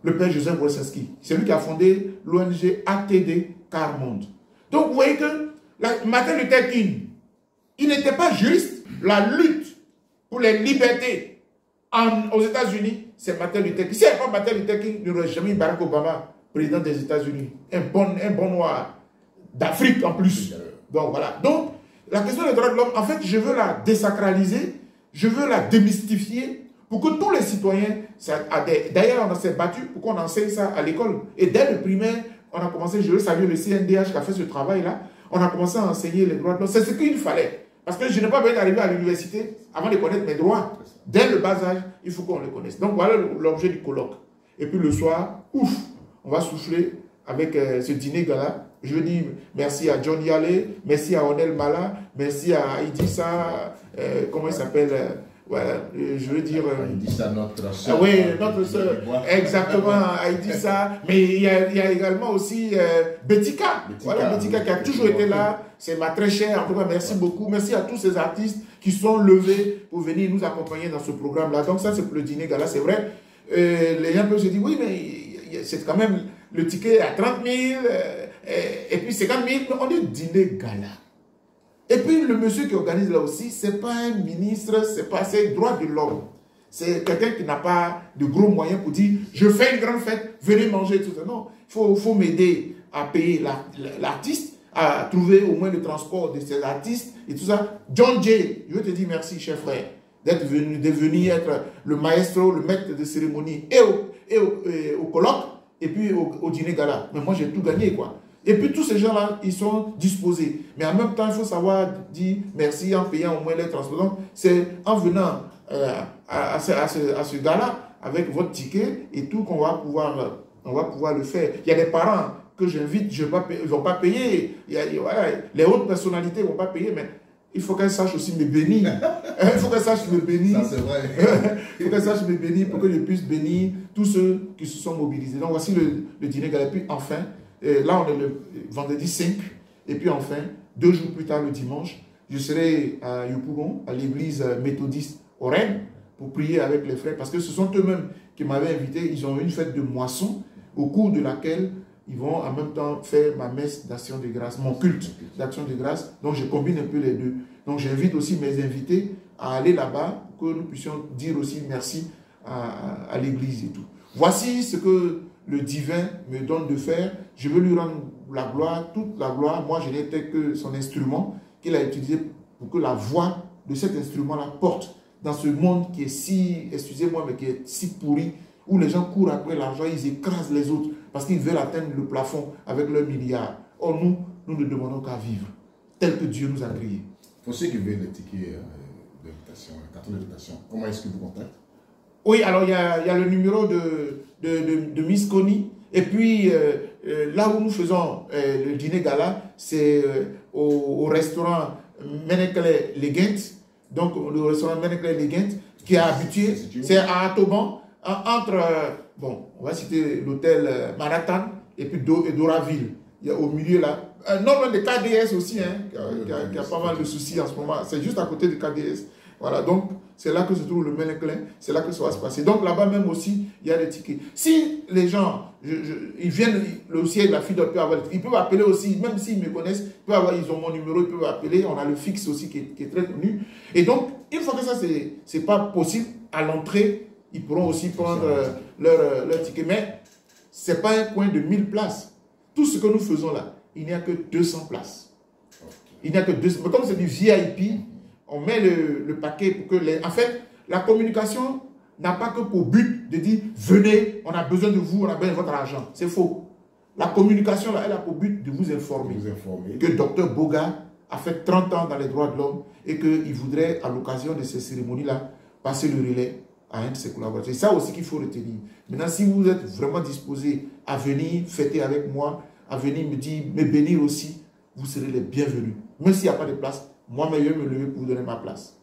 Le père Joseph Wesseski, c'est lui qui a fondé l'ONG ATD Carmonde. Donc vous voyez que Martin Luther King, il n'était pas juriste. La lutte pour les libertés aux États-Unis, c'est Martin Luther King. Si ce n'est pas Martin Luther King, il n'y aurait jamais eu Barack Obama, président des États-Unis. Un bon noir d'Afrique en plus. Donc voilà. Donc, la question des droits de l'homme, en fait, je veux la désacraliser, je veux la démystifier pour que tous les citoyens, d'ailleurs on s'est battu pour qu'on enseigne ça à l'école. Et dès le primaire, on a commencé, je veux saluer le CNDH qui a fait ce travail-là, on a commencé à enseigner les droits de l'homme. C'est ce qu'il fallait. Parce que je n'ai pas besoin d'arriver à l'université avant de connaître mes droits. Dès le bas âge, il faut qu'on les connaisse. Donc voilà l'objet du colloque. Et puis le soir, ouf, on va souffler avec ce dîner gala. Je dis merci à John Yale, merci à Onel Mala, merci à Idissa, comment il s'appelle je veux dire... Idissa, notre soeur. Oui, notre soeur. Exactement, Idissa. Mais il y a également aussi Betika. Voilà, Betika qui a toujours été là. C'est ma très chère. En tout cas, merci beaucoup. Merci à tous ces artistes qui sont levés pour venir nous accompagner dans ce programme-là. Donc ça, c'est pour le dîner gala, c'est vrai. Les gens peuvent se dire, oui, mais c'est quand même le ticket à 30 000, et puis 50 000. On dit dîner gala. Et puis le monsieur qui organise là aussi, ce n'est pas un ministre, c'est droit de l'homme. C'est quelqu'un qui n'a pas de gros moyens pour dire, je fais une grande fête, venez manger, tout ça. Non, il faut m'aider à payer l'artiste, à trouver au moins le transport de ces artistes et tout ça. John Jay, je veux te dire merci, cher frère, de venir être le maestro, le maître de cérémonie et au colloque, et puis au dîner gala. Mais moi, j'ai tout gagné, quoi. Et puis tous ces gens-là, ils sont disposés. Mais en même temps, il faut savoir dire merci en payant au moins les transports. Donc, c'est en venant à ce gala avec votre ticket et tout qu'on va pouvoir le faire. Il y a des parents que j'invite, ils ne vont pas payer. Les autres personnalités ne vont pas payer, mais il faut qu'elles sachent aussi me bénir. Il faut qu'elles sachent me bénir. Ça, c'est vrai. Il faut qu'elles sachent me bénir pour que je puisse bénir tous ceux qui se sont mobilisés. Donc, voici le dîner gala. Et puis, enfin, là, on est le vendredi 5. Et puis, enfin, 2 jours plus tard, le dimanche, je serai à Yopougon, à l'église méthodiste au Rennes, pour prier avec les frères. Parce que ce sont eux-mêmes qui m'avaient invité. Ils ont une fête de moisson, au cours de laquelle ils vont en même temps faire ma messe d'action de grâce, mon culte d'action de grâce. Donc, je combine un peu les deux. Donc, j'invite aussi mes invités à aller là-bas pour que nous puissions dire aussi merci à l'église et tout. Voici ce que le divin me donne de faire. Je veux lui rendre la gloire, toute la gloire. Moi, je n'étais que son instrument qu'il a utilisé pour que la voix de cet instrument-là porte dans ce monde qui est si, excusez-moi, mais qui est si pourri, où les gens courent après l'argent, ils écrasent les autres parce qu'ils veulent atteindre le plafond avec leurs milliards. Or, nous ne demandons qu'à vivre tel que Dieu nous a créés. Pour ceux qui veulent les tickets d'invitation, les cartons d'invitation, comment est-ce que vous contactez? Oui, alors il y a le numéro de Miss Connie. Et puis, là où nous faisons le dîner gala, c'est au restaurant Menekle Legent. Donc, le restaurant Menekle Legent, qui est habitué, c'est à Atoban, entre, bon, on va citer l'hôtel Manhattan et puis Doraville. Il y a au milieu là, non loin de KDS aussi, hein, qui a pas mal de soucis en ce moment. C'est juste à côté de KDS. Voilà, donc c'est là que se trouve le Menekle, c'est là que ça va se passer. Donc là-bas même aussi, il y a des tickets. Si les gens, ils viennent, le ciel, la fille peut avoir, ils peuvent appeler aussi, même s'ils me connaissent, ils ont mon numéro, ils peuvent appeler. On a le fixe aussi qui est très connu. Et donc, une fois que ça, c'est pas possible, à l'entrée, ils pourront aussi prendre leur ticket. Mais ce n'est pas un coin de 1000 places. Tout ce que nous faisons là, il n'y a que 200 places. Il n'y a que 200. Mais comme c'est du VIP, on met le paquet pour que les... En fait, la communication n'a pas que pour but de dire « Venez, on a besoin de vous, on a besoin de votre argent ». C'est faux. La communication, là, elle a pour but de vous informer. Que Dr Boga a fait 30 ans dans les droits de l'homme et qu'il voudrait, à l'occasion de ces cérémonies-là, passer le relais à un de ses collaborateurs. C'est ça aussi qu'il faut retenir. Maintenant, si vous êtes vraiment disposé à venir fêter avec moi, à venir me bénir aussi, vous serez les bienvenus. Même s'il n'y a pas de place, moi-même, je vais me lever pour vous donner ma place.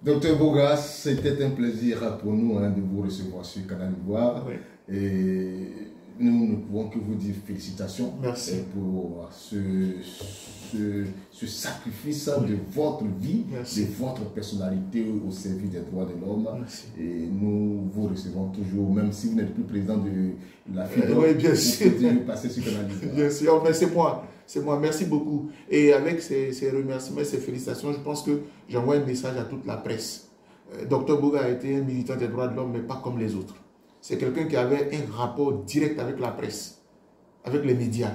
Docteur Boga, c'était un plaisir pour nous de vous recevoir sur Canal Ivoire. Oui. Et nous ne pouvons que vous dire félicitations. Merci. Pour ce sacrifice de votre vie, Merci. de votre personnalité au service des droits de l'homme. Et nous vous recevons toujours, même si vous n'êtes plus président de la FIDO, oui, bien sûr. vous pouvez passer sur Canal Ivoire. Bien sûr, mais c'est moi. C'est moi, merci beaucoup. Et avec ces remerciements, ces félicitations, je pense que j'envoie un message à toute la presse. Dr Boga a été un militant des droits de l'homme, mais pas comme les autres. C'est quelqu'un qui avait un rapport direct avec la presse, avec les médias.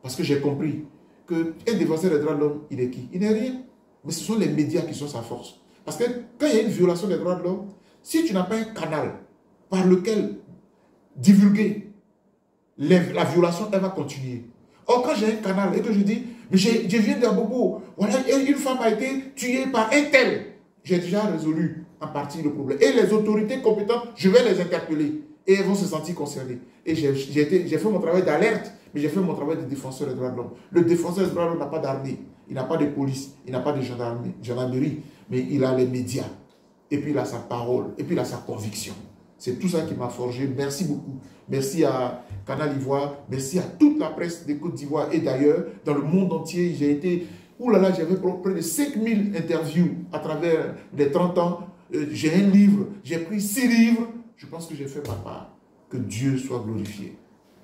Parce que j'ai compris qu'un défenseur des droits de l'homme, il est qui? Il n'est rien. Mais ce sont les médias qui sont sa force. Parce que quand il y a une violation des droits de l'homme, si tu n'as pas un canal par lequel divulguer la violation, elle va continuer. Or, quand j'ai un canal et que je dis, mais je viens d'un bobo, voilà, une femme a été tuée par un tel, j'ai déjà résolu en partie le problème. Et les autorités compétentes, je vais les interpeller et elles vont se sentir concernées. Et j'ai fait mon travail d'alerte, mais j'ai fait mon travail de défenseur des droits de l'homme. Le défenseur des droits de l'homme n'a pas d'armée, il n'a pas de police, il n'a pas de gendarmerie, mais il a les médias. Et puis il a sa parole, et puis il a sa conviction. C'est tout ça qui m'a forgé. Merci beaucoup. Merci à Canal Ivoire. Merci à toute la presse des Côtes d'Ivoire et d'ailleurs, dans le monde entier. J'ai été... Oulala, j'avais près de 5000 interviews à travers les 30 ans. J'ai un livre. J'ai pris 6 livres. Je pense que j'ai fait ma part. Que Dieu soit glorifié.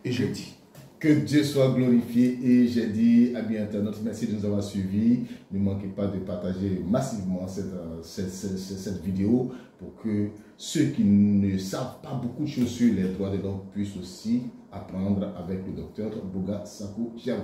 Et je dis... Que Dieu soit glorifié et j'ai dit à bien internautes, merci de nous avoir suivis. Ne manquez pas de partager massivement cette vidéo pour que ceux qui ne savent pas beaucoup de choses sur les droits de l'homme puissent aussi apprendre avec le docteur Boga Sakou Gervais.